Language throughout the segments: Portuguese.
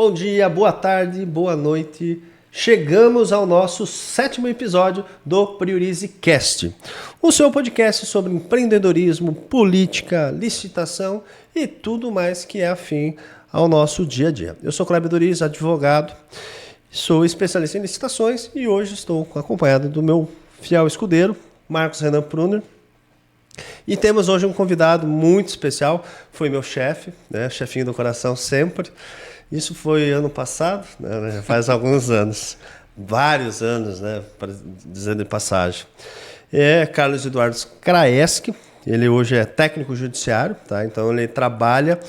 Bom dia, boa tarde, boa noite. Chegamos ao nosso 7º episódio do Priorize Cast, o seu podcast sobre empreendedorismo, política, licitação e tudo mais que é afim ao nosso dia a dia. Eu sou Kleber Doriz, advogado, sou especialista em licitações e hoje estou acompanhado do meu fiel escudeiro, Marcos Renan Pruner. E temos hoje um convidado muito especial, foi meu chefe, né, chefinho do coração sempre. Isso foi ano passado, né, faz alguns anos, vários anos, né, dizendo de passagem. É Carlos Eduardo Kraeski, ele hoje é técnico judiciário, tá? Então ele trabalha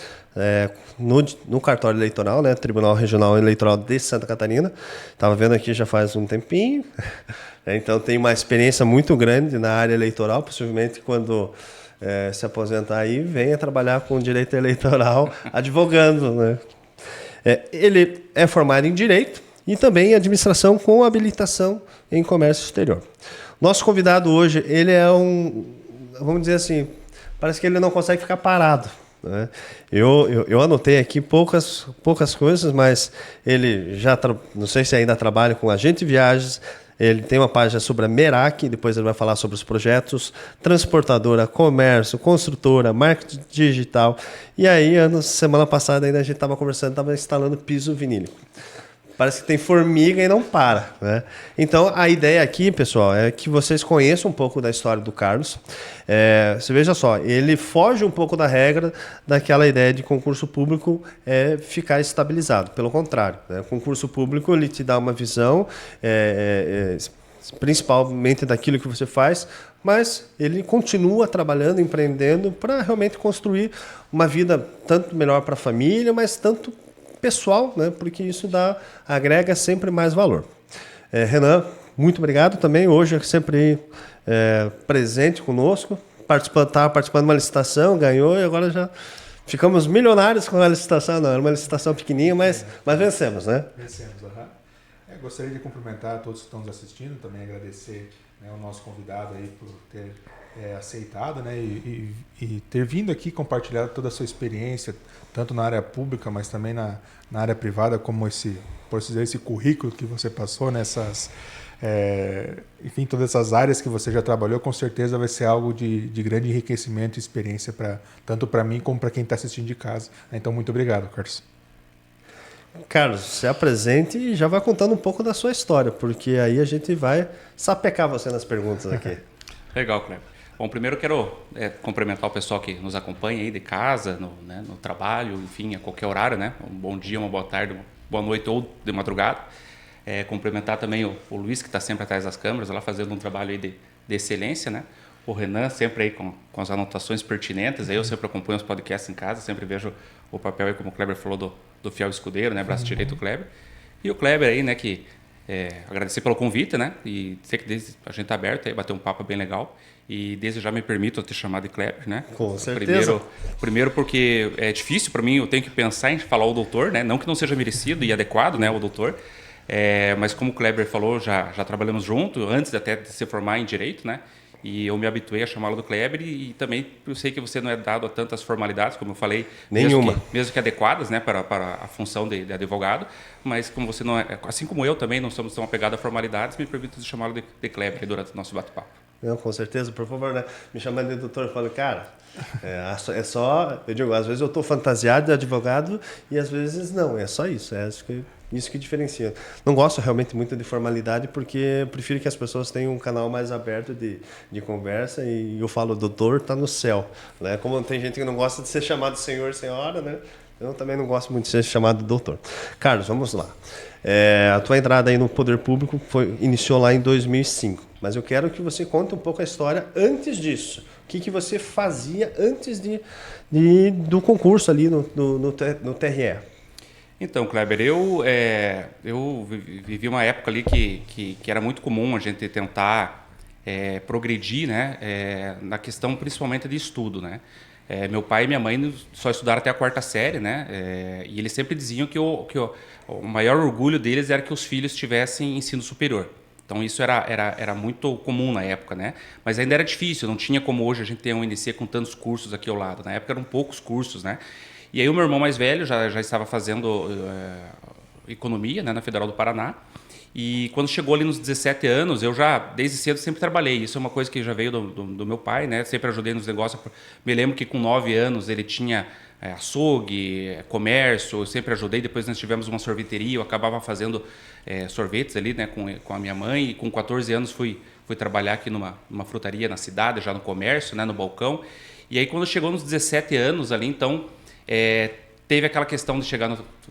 no cartório eleitoral, né, Tribunal Regional Eleitoral de Santa Catarina. Estava vendo aqui já faz um tempinho, então tem uma experiência muito grande na área eleitoral, possivelmente quando se aposentar aí, venha trabalhar com direito eleitoral advogando, né? Ele é formado em Direito e também em Administração com habilitação em Comércio Exterior. Nosso convidado hoje, ele é vamos dizer assim, parece que ele não consegue ficar parado, né? Eu anotei aqui poucas coisas, mas ele já, não sei se ainda trabalha com agente de viagens. Ele tem uma página sobre a Merak, depois ele vai falar sobre os projetos, transportadora, comércio, construtora, marketing digital. E aí, semana passada ainda a gente estava conversando, estava instalando piso vinílico. Parece que tem formiga e não para, né? Então, a ideia aqui, pessoal, é que vocês conheçam um pouco da história do Carlos. Você veja só, ele foge um pouco da regra daquela ideia de concurso público ficar estabilizado. Pelo contrário, né? O concurso público ele te dá uma visão, principalmente daquilo que você faz, mas ele continua trabalhando, empreendendo para realmente construir uma vida tanto melhor para a família, mas tanto pessoal, né? Porque isso agrega sempre mais valor. Renan, muito obrigado também. Hoje é sempre presente conosco. Estava participando de uma licitação, ganhou e agora já ficamos milionários com a licitação. Não, era uma licitação pequenininha, mas vencemos, né? Vencemos, aham. Gostaria de cumprimentar todos que estão nos assistindo, também agradecer, né, o nosso convidado aí por ter aceitado, né, e ter vindo aqui compartilhar toda a sua experiência, tanto na área pública, mas também na área privada, como esse currículo que você passou nessas, enfim, todas essas áreas que você já trabalhou, com certeza vai ser algo de grande enriquecimento e experiência tanto para mim como para quem está assistindo de casa. Então, muito obrigado, Carlos. Carlos, se apresente e já vai contando um pouco da sua história, porque aí a gente vai sapecar você nas perguntas aqui. Legal, Cleber. Bom, primeiro eu quero cumprimentar o pessoal que nos acompanha aí de casa, no trabalho, enfim, a qualquer horário, né? Um bom dia, uma boa tarde, uma boa noite ou de madrugada. Cumprimentar também o Luiz, que está sempre atrás das câmeras, lá fazendo um trabalho aí de excelência, né? O Renan sempre aí com as anotações pertinentes, aí eu sempre acompanho os podcasts em casa, sempre vejo o papel aí, como o Kleber falou, do fiel escudeiro, né? Braço direito do Kleber. E o Kleber aí, né, que agradecer pelo convite, né? E sei que desde a gente tá aberto aí, bater um papo bem legal. E desde já me permito te chamar de Kleber, né? Com certeza. Primeiro porque é difícil para mim, eu tenho que pensar em falar o doutor, né? Não que não seja merecido e adequado, né, o doutor. Mas como o Kleber falou, já trabalhamos junto, antes até de se formar em Direito, né? E eu me habituei a chamá-lo do Kleber e também eu sei que você não é dado a tantas formalidades, como eu falei, nenhuma, mesmo que adequadas, né, para a função de advogado, mas como você não é, assim como eu também não somos tão apegados a formalidades, me permito chamá-lo de Kleber durante o nosso bate-papo. Não, com certeza, por favor, né? Me chamando de doutor, eu falo, cara, eu digo, às vezes eu estou fantasiado de advogado e às vezes não, é só isso, isso que diferencia. Não gosto realmente muito de formalidade porque eu prefiro que as pessoas tenham um canal mais aberto de conversa e eu falo, doutor está no céu, né? Como tem gente que não gosta de ser chamado senhor, senhora, né? Eu também não gosto muito de ser chamado doutor. Carlos, vamos lá. A tua entrada aí no poder público iniciou lá em 2005, mas eu quero que você conte um pouco a história antes disso. O que você fazia antes do concurso ali no TRE? Então, Kleber, eu vivi uma época ali que era muito comum a gente tentar progredir, né, na questão principalmente de estudo, né? Meu pai e minha mãe só estudaram até a 4ª série, né? E eles sempre diziam que o maior orgulho deles era que os filhos tivessem ensino superior. Então isso era muito comum na época, né? Mas ainda era difícil, não tinha como hoje a gente ter um INC com tantos cursos aqui ao lado. Na época eram poucos cursos, né? E aí o meu irmão mais velho já estava fazendo economia, né, na Federal do Paraná. E quando chegou ali nos 17 anos, eu já, desde cedo, sempre trabalhei. Isso é uma coisa que já veio do meu pai, né? Sempre ajudei nos negócios. Me lembro que com 9 anos ele tinha açougue, comércio, eu sempre ajudei. Depois nós tivemos uma sorveteria, eu acabava fazendo sorvetes ali, né, com a minha mãe. E com 14 anos fui trabalhar aqui numa frutaria na cidade, já no comércio, né, no balcão. E aí quando chegou nos 17 anos ali, então, teve aquela questão de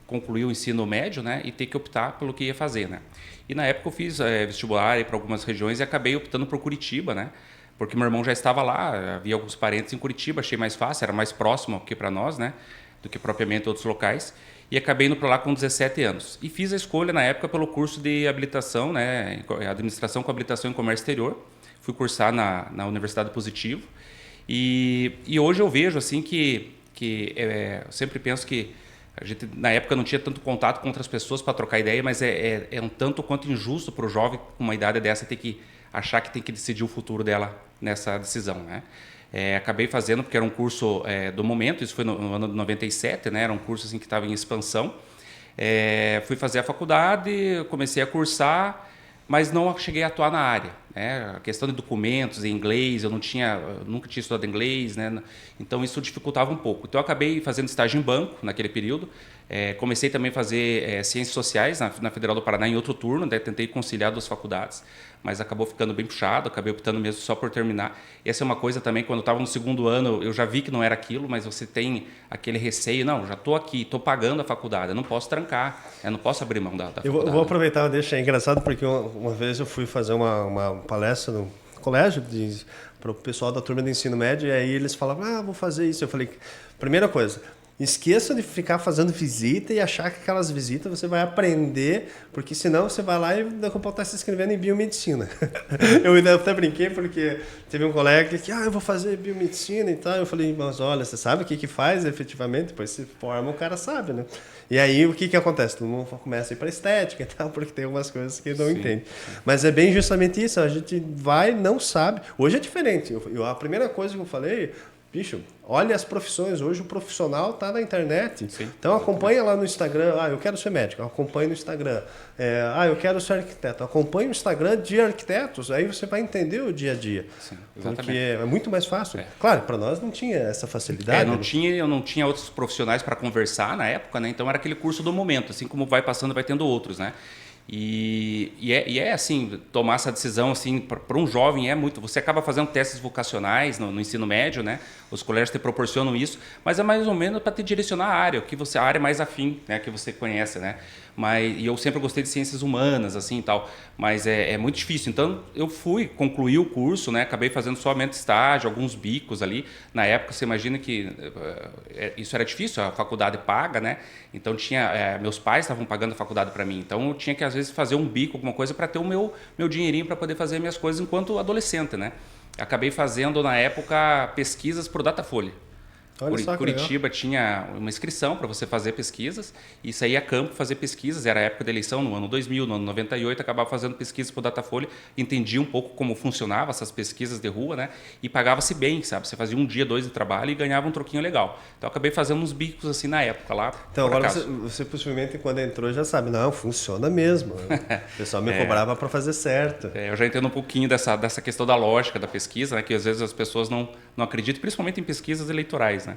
concluir o ensino médio, né, e ter que optar pelo que ia fazer, né. E na época eu fiz vestibular para algumas regiões e acabei optando por Curitiba, né, porque meu irmão já estava lá, havia alguns parentes em Curitiba, achei mais fácil, era mais próximo aqui para nós, né, do que propriamente outros locais. E acabei indo para lá com 17 anos. E fiz a escolha na época pelo curso de habilitação, né, administração com habilitação em comércio exterior. Fui cursar na Universidade Positivo. E hoje eu vejo assim que eu sempre penso que a gente na época não tinha tanto contato com outras pessoas para trocar ideia, mas é um tanto quanto injusto para o jovem com uma idade dessa ter que achar que tem que decidir o futuro dela nessa decisão, né? Acabei fazendo porque era um curso do momento, isso foi no ano de 97, né? Era um curso assim, que estava em expansão. Fui fazer a faculdade, comecei a cursar, mas não cheguei a atuar na área, né? A questão de documentos em inglês, eu nunca tinha estudado inglês, né? Então isso dificultava um pouco. Então eu acabei fazendo estágio em banco naquele período. Comecei também a fazer ciências sociais na Federal do Paraná em outro turno, né? Tentei conciliar duas faculdades, mas acabou ficando bem puxado, acabei optando mesmo só por terminar. Essa é uma coisa também, quando eu estava no segundo ano, eu já vi que não era aquilo, mas você tem aquele receio, não, já estou aqui, estou pagando a faculdade, eu não posso trancar, eu não posso abrir mão da faculdade. Eu vou aproveitar, deixa, é engraçado porque uma vez eu fui fazer uma palestra no colégio para o pessoal da turma do ensino médio, e aí eles falavam, vou fazer isso. Eu falei, primeira coisa, esqueça de ficar fazendo visita e achar que aquelas visitas você vai aprender, porque senão você vai lá e daqui a pouco está se inscrevendo em biomedicina. Eu até brinquei porque teve um colega que eu vou fazer biomedicina e tal. Eu falei, mas olha, você sabe o que faz efetivamente? Depois se forma, o cara sabe, né? E aí o que acontece? Todo mundo começa a ir para estética e tal, porque tem algumas coisas que não entende. Mas é bem justamente isso, a gente vai, não sabe. Hoje é diferente. A primeira coisa que eu falei, bicho, olha as profissões. Hoje o profissional está na internet. Sim, então acompanha lá no Instagram. Eu quero ser médico. Acompanha no Instagram. Eu quero ser arquiteto. Acompanha o Instagram de arquitetos. Aí você vai entender o dia a dia. Sim, porque é muito mais fácil. Claro, para nós não tinha essa facilidade. Eu não tinha outros profissionais para conversar na época, né? Então era aquele curso do momento. Assim como vai passando, vai tendo outros, né? E é assim, tomar essa decisão assim, para um jovem é muito. Você acaba fazendo testes vocacionais no ensino médio, né? Os colégios te proporcionam isso, mas é mais ou menos para te direcionar a área, a área mais afim, né? Que você conhece, né? E eu sempre gostei de ciências humanas, assim e tal, mas é muito difícil. Então eu concluí o curso, né? Acabei fazendo somente estágio, alguns bicos ali. Na época, você imagina que isso era difícil, a faculdade paga, né? Então meus pais estavam pagando a faculdade para mim, então eu tinha que às vezes fazer um bico, alguma coisa para ter o meu dinheirinho para poder fazer minhas coisas enquanto adolescente, né? Acabei fazendo na época pesquisas para o Datafolha. Curitiba tinha uma inscrição para você fazer pesquisas e sair a campo fazer pesquisas. Era a época da eleição, no ano 2000, no ano 98, acabava fazendo pesquisas para o Datafolha, entendia um pouco como funcionava essas pesquisas de rua, né? E pagava-se bem, sabe? Você fazia 1 dia, 2 de trabalho e ganhava um troquinho legal. Então acabei fazendo uns bicos assim na época lá. Então agora você possivelmente quando entrou já sabe, não, funciona mesmo. O pessoal me cobrava para fazer certo. Eu já entendo um pouquinho dessa questão da lógica da pesquisa, né? Que às vezes as pessoas não acreditam, principalmente em pesquisas eleitorais, né?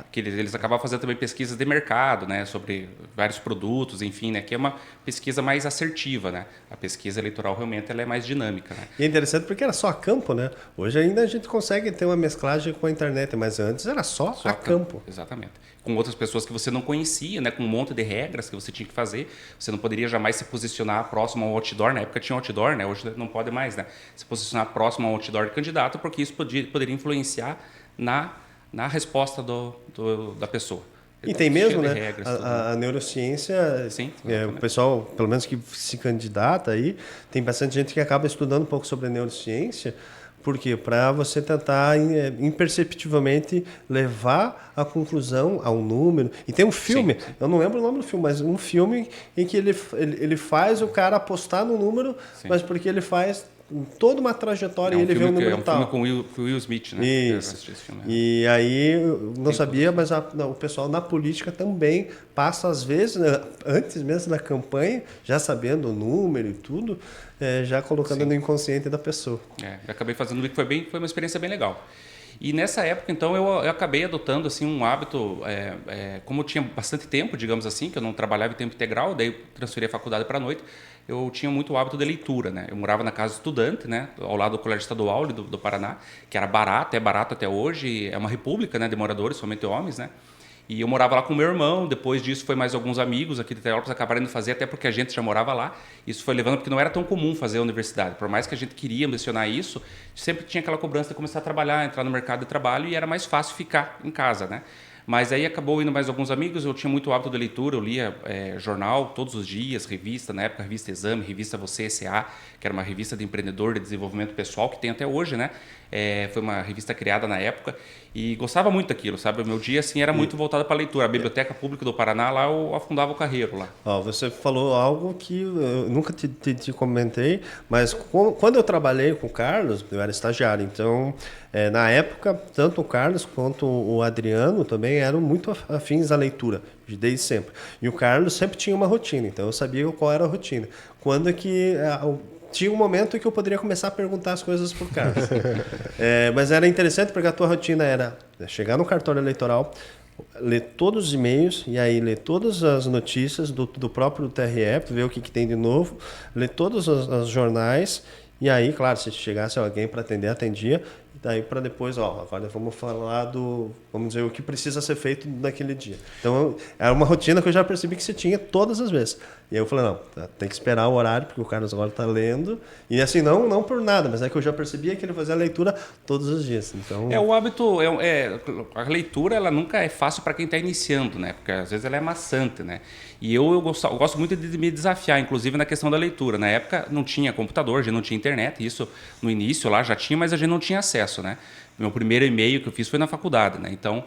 Que eles acabam fazendo também pesquisas de mercado, né, sobre vários produtos, enfim, né, que é uma pesquisa mais assertiva, né? A pesquisa eleitoral realmente ela é mais dinâmica, né? E é interessante porque era só a campo, né? Hoje ainda a gente consegue ter uma mesclagem com a internet, mas antes era só a campo. Exatamente. Com outras pessoas que você não conhecia, né, com um monte de regras que você tinha que fazer. Você não poderia jamais se posicionar próximo ao outdoor. Na época tinha outdoor, né? Hoje não pode mais, né? Se posicionar próximo ao outdoor de candidato, porque isso poderia influenciar na resposta da pessoa. E tem mesmo, né? Regras, a neurociência, sim, o pessoal, pelo menos que se candidata aí, tem bastante gente que acaba estudando um pouco sobre a neurociência. Por quê? Para você tentar imperceptivelmente levar a conclusão a um número. E tem um filme, sim. Eu não lembro o nome do filme, mas um filme em que ele faz o cara apostar no número, sim. Mas porque ele faz toda uma trajetória e ele vê um número tal. É um filme com o Will Smith, né? Isso. Esse filme, E aí, eu não sabia, mas o pessoal na política também passa, às vezes, né, antes mesmo da campanha, já sabendo o número e tudo, já colocando no inconsciente da pessoa. Eu acabei fazendo o que foi uma experiência bem legal. E nessa época, então, eu acabei adotando assim, um hábito, como eu tinha bastante tempo, digamos assim, que eu não trabalhava em tempo integral, daí eu transferi a faculdade para a noite, eu tinha muito hábito de leitura, né? Eu morava na casa estudante, né? Ao lado do Colégio Estadual do Paraná, que era barato, é barato até hoje, é uma república, né, de moradores, somente homens, né? E eu morava lá com meu irmão, depois disso foi mais alguns amigos aqui de Teópolis acabaram indo fazer, até porque a gente já morava lá. Isso foi levando, porque não era tão comum fazer a universidade. Por mais que a gente queria mencionar isso, sempre tinha aquela cobrança de começar a trabalhar, entrar no mercado de trabalho e era mais fácil ficar em casa, né? Mas aí acabou indo mais alguns amigos, eu tinha muito hábito de leitura, eu lia jornal todos os dias, revista, na época revista Exame, revista Você S.A., que era uma revista de empreendedor, de desenvolvimento pessoal, que tem até hoje, né? Foi uma revista criada na época e gostava muito daquilo, sabe? O meu dia assim era muito voltado para a leitura. A Biblioteca Pública do Paraná, lá eu afundava o carreiro lá. Você falou algo que eu nunca te comentei, mas quando eu trabalhei com o Carlos, eu era estagiário, então na época, tanto o Carlos quanto o Adriano também eram muito afins à leitura, desde sempre. E o Carlos sempre tinha uma rotina, então eu sabia qual era a rotina. Quando é que tinha um momento em que eu poderia começar a perguntar as coisas pro Carlos. Mas era interessante porque a tua rotina era chegar no cartório eleitoral, ler todos os e-mails e aí ler todas as notícias do próprio TRE, ver o que tem de novo, ler todos os jornais e aí, claro, se chegasse alguém para atender, atendia. Daí para depois, agora vamos falar vamos dizer, o que precisa ser feito naquele dia. Então, era uma rotina que eu já percebi que você tinha todas as vezes. E aí eu falei, não, tem que esperar o horário, porque o Carlos agora está lendo. E assim, não por nada, mas é que eu já percebia que ele fazia a leitura todos os dias. Então... o hábito, a leitura, ela nunca é fácil para quem está iniciando, né? Porque às vezes ela é maçante, né? E eu gosto muito de me desafiar, inclusive na questão da leitura. Na época não tinha computador, a gente não tinha internet, isso no início lá já tinha, mas a gente não tinha acesso, né? Meu primeiro e-mail que eu fiz foi na faculdade, né? Então,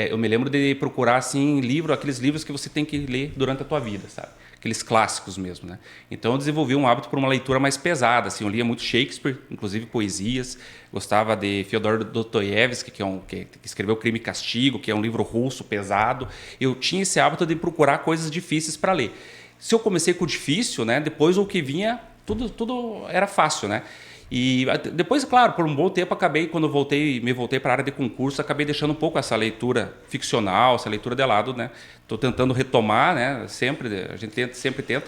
eu me lembro de procurar assim aqueles livros que você tem que ler durante a tua vida, sabe? Aqueles clássicos mesmo, né? Então eu desenvolvi um hábito por uma leitura mais pesada, assim, eu lia muito Shakespeare, inclusive poesias, gostava de Fyodor Dostoiévski, que escreveu Crime e Castigo, que é um livro russo pesado. Eu tinha esse hábito de procurar coisas difíceis para ler. Se eu comecei com o difícil, né? Depois o que vinha, tudo era fácil, né? E depois, claro, por um bom tempo quando me voltei para a área de concurso, acabei deixando um pouco essa leitura ficcional, essa leitura de lado, né? Estou tentando retomar, né? Sempre tenta,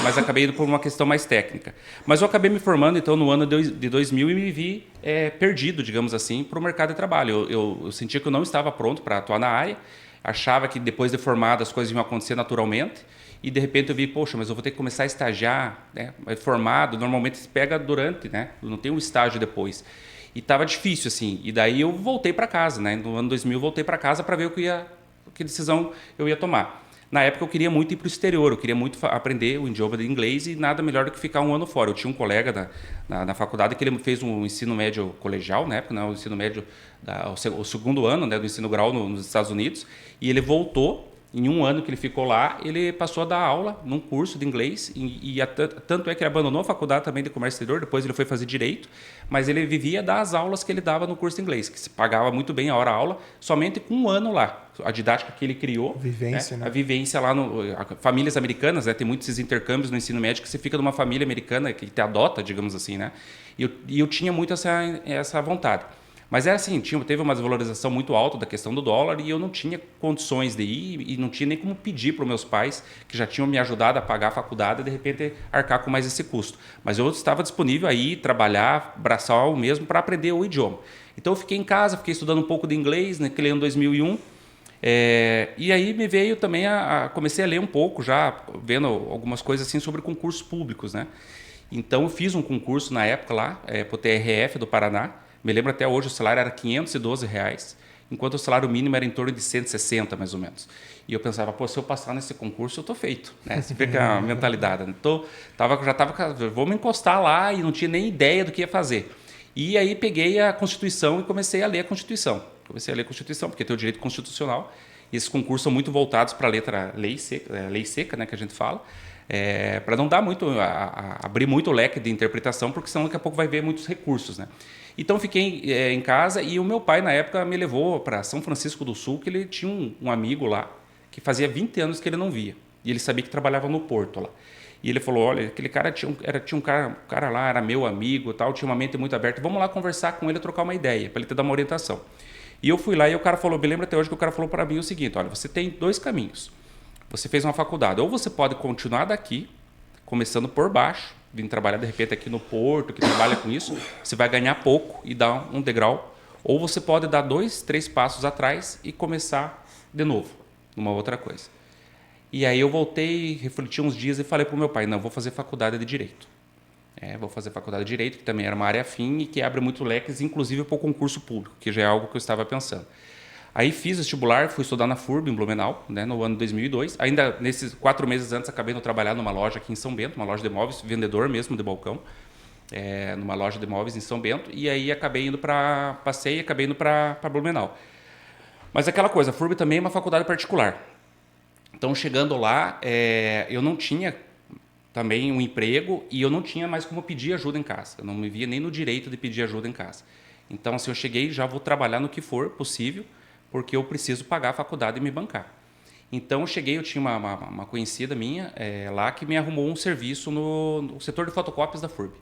mas acabei indo por uma questão mais técnica. Mas eu acabei me formando, então, no ano de 2000 e me vi perdido, digamos assim, para o mercado de trabalho. Eu sentia que eu não estava pronto para atuar na área, achava que depois de formado as coisas iam acontecer naturalmente. E de repente eu vi, poxa, mas eu vou ter que começar a estagiar, né? Formado, normalmente se pega durante, né? Não tem um estágio depois. E estava difícil, assim. E daí eu voltei para casa, né? No ano 2000 eu voltei para casa para ver que decisão eu ia tomar. Na época eu queria muito ir para o exterior, eu queria muito aprender o idioma de inglês e nada melhor do que ficar um ano fora. Eu tinha um colega na faculdade que ele fez um ensino médio colegial, na época, né? O ensino médio, o segundo ano, né? Do ensino grau nos Estados Unidos, e ele voltou. Em um ano que ele ficou lá, ele passou a dar aula num curso de inglês tanto é que ele abandonou a faculdade também de comércio exterior, depois ele foi fazer direito, mas ele vivia das aulas que ele dava no curso de inglês, que se pagava muito bem a hora-aula, somente com um ano lá. A didática que ele criou, vivência, né? A vivência lá, famílias americanas, né? Tem muitos esses intercâmbios no ensino médio que você fica numa família americana que te adota, digamos assim, né? E eu tinha muito essa vontade. Mas era assim, teve uma desvalorização muito alta da questão do dólar e eu não tinha condições de ir e não tinha nem como pedir para os meus pais, que já tinham me ajudado a pagar a faculdade, e de repente arcar com mais esse custo. Mas eu estava disponível a ir trabalhar, braçal mesmo, para aprender o idioma. Então eu fiquei em casa, fiquei estudando um pouco de inglês naquele ano 2001. E aí me veio também comecei a ler um pouco, já vendo algumas coisas assim sobre concursos públicos, né? Então eu fiz um concurso na época lá, para o TRF do Paraná. Me lembro até hoje, o salário era R$512, enquanto o salário mínimo era em torno de 160, mais ou menos. E eu pensava, se eu passar nesse concurso, eu estou feito, né? Você vê que a mentalidade. Então, vou me encostar lá e não tinha nem ideia do que ia fazer. E aí peguei a Constituição e comecei a ler a Constituição. Porque tem o direito constitucional. E esses concursos são muito voltados para a lei seca, né, que a gente fala, para não dar muito, abrir muito o leque de interpretação, porque senão daqui a pouco vai ver muitos recursos, né? Então fiquei em casa e o meu pai na época me levou para São Francisco do Sul, que ele tinha um amigo lá que fazia 20 anos que ele não via. E ele sabia que trabalhava no porto lá. E ele falou, olha, aquele cara tinha um cara lá, era meu amigo, tal, tinha uma mente muito aberta, vamos lá conversar com ele, trocar uma ideia, para ele te dar uma orientação. E eu fui lá e o cara falou, me lembro até hoje que o cara falou para mim o seguinte, olha, você tem 2 caminhos. Você fez uma faculdade, ou você pode continuar daqui, começando por baixo, vindo trabalhar de repente aqui no porto, que trabalha com isso, você vai ganhar pouco e dar um degrau, ou você pode dar 2, 3 passos atrás e começar de novo, numa outra coisa. E aí eu voltei, refleti uns dias e falei para o meu pai, não, vou fazer faculdade de Direito. Vou fazer faculdade de Direito, que também era uma área afim e que abre muito leques, inclusive para o concurso público, que já é algo que eu estava pensando. Aí fiz vestibular, fui estudar na FURB, em Blumenau, né, no ano 2002. Ainda nesses 4 meses antes, acabei de trabalhar numa loja aqui em São Bento, uma loja de imóveis, vendedor mesmo de balcão, numa loja de imóveis em São Bento. E aí acabei indo para Blumenau. Mas aquela coisa, a FURB também é uma faculdade particular. Então, chegando lá, eu não tinha também um emprego e eu não tinha mais como pedir ajuda em casa. Eu não me via nem no direito de pedir ajuda em casa. Então, assim, eu cheguei, já vou trabalhar no que for possível, porque eu preciso pagar a faculdade e me bancar. Então, eu cheguei, eu tinha uma conhecida minha lá que me arrumou um serviço no setor de fotocópias da FURB.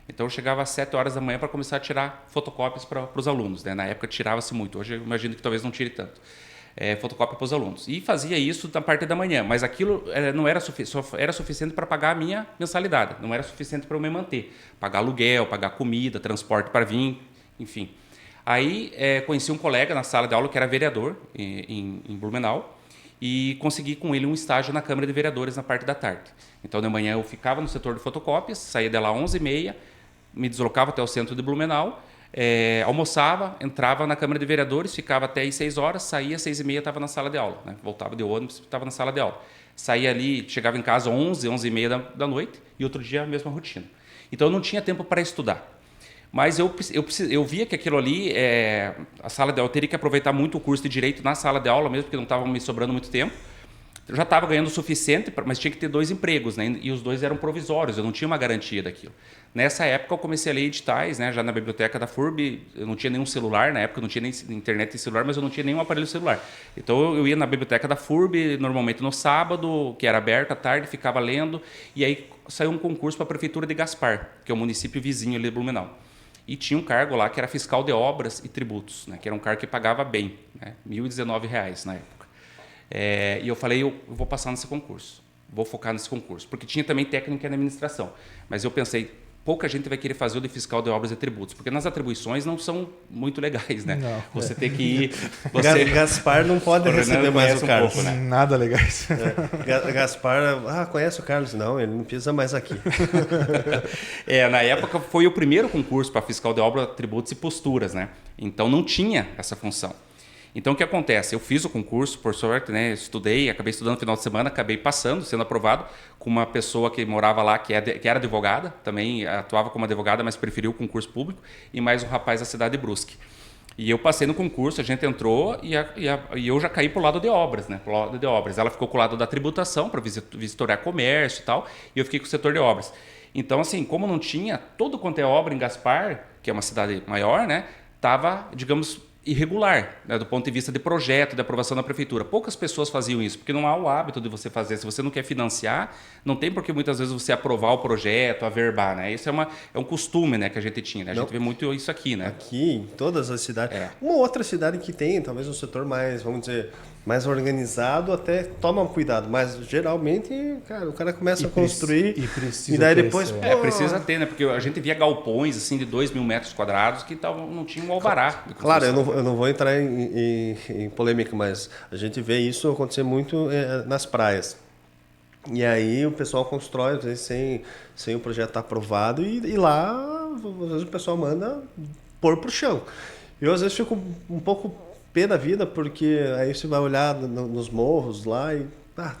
Então, eu chegava às 7 horas da manhã para começar a tirar fotocópias para os alunos, né? Na época, tirava-se muito. Hoje, eu imagino que talvez não tire tanto. Fotocópia para os alunos. E fazia isso na parte da manhã, mas aquilo não era era suficiente para pagar a minha mensalidade, não era suficiente para eu me manter. Pagar aluguel, pagar comida, transporte para vir, enfim. Aí conheci um colega na sala de aula que era vereador em Blumenau e consegui com ele um estágio na Câmara de Vereadores na parte da tarde. Então, de manhã eu ficava no setor de fotocópias, saía de lá às 11h30, me deslocava até o centro de Blumenau, almoçava, entrava na Câmara de Vereadores, ficava até às 6 horas, saía às 6h30, estava na sala de aula, né? Voltava de ônibus, estava na sala de aula. Saía ali, chegava em casa às 11h30 da noite e outro dia a mesma rotina. Então eu não tinha tempo para estudar. Mas eu via que aquilo ali, a sala de aula, eu teria que aproveitar muito o curso de Direito na sala de aula mesmo, porque não estava me sobrando muito tempo. Eu já estava ganhando o suficiente, mas tinha que ter 2 empregos, né? E os 2 eram provisórios, eu não tinha uma garantia daquilo. Nessa época eu comecei a ler editais, né? Já na biblioteca da FURB, eu não tinha nenhum celular, na época eu não tinha nem internet e celular, mas eu não tinha nenhum aparelho celular. Então eu ia na biblioteca da FURB, normalmente no sábado, que era aberto à tarde, ficava lendo, e aí saiu um concurso para a Prefeitura de Gaspar, que é o município vizinho ali de Blumenau. E tinha um cargo lá que era fiscal de obras e tributos, né? Que era um cargo que pagava bem, né? R$ 1.019 na época. E eu falei, eu vou passar nesse concurso, vou focar nesse concurso, porque tinha também técnica na administração, mas eu pensei, pouca gente vai querer fazer o de fiscal de obras e tributos, porque nas atribuições não são muito legais, né? Não. Você tem que ir... Gaspar não pode receber mais o Carlos. Pouco, né? Nada legais. Gaspar, conhece o Carlos? Não, ele não pisa mais aqui. Na época foi o primeiro concurso para fiscal de obras, tributos e posturas, né? Então não tinha essa função. Então, o que acontece? Eu fiz o concurso, por sorte, né? Estudei, acabei estudando no final de semana, acabei passando, sendo aprovado, com uma pessoa que morava lá, que era advogada, também atuava como advogada, mas preferiu o concurso público, e mais um rapaz da cidade de Brusque. E eu passei no concurso, a gente entrou e eu já caí para o lado de obras, né? Pro lado de obras. Ela ficou com o lado da tributação, para vistoriar comércio e tal, e eu fiquei com o setor de obras. Então, assim, como não tinha todo quanto é obra em Gaspar, que é uma cidade maior, né? Estava, digamos, irregular, né, do ponto de vista de projeto, de aprovação da prefeitura. Poucas pessoas faziam isso, porque não há o hábito de você fazer. Se você não quer financiar, não tem porque muitas vezes você aprovar o projeto, averbar, né? Isso é um costume, né, que a gente tinha, né? A gente vê muito isso aqui, né? Aqui, em todas as cidades. Uma outra cidade que tem, talvez um setor mais, vamos dizer, mais organizado, até toma cuidado, mas geralmente, cara, o cara começa a construir e daí depois... Precisa ter, né? Porque a gente via galpões, assim, de 2.000 metros quadrados que não tinham um alvará. Claro, eu não vou entrar em polêmica, mas a gente vê isso acontecer muito nas praias. E aí o pessoal constrói, às vezes, sem o projeto estar aprovado, e lá, às vezes, o pessoal manda pôr pro chão. Eu, às vezes, fico um pouco pé da vida, porque aí você vai olhar nos morros lá e tá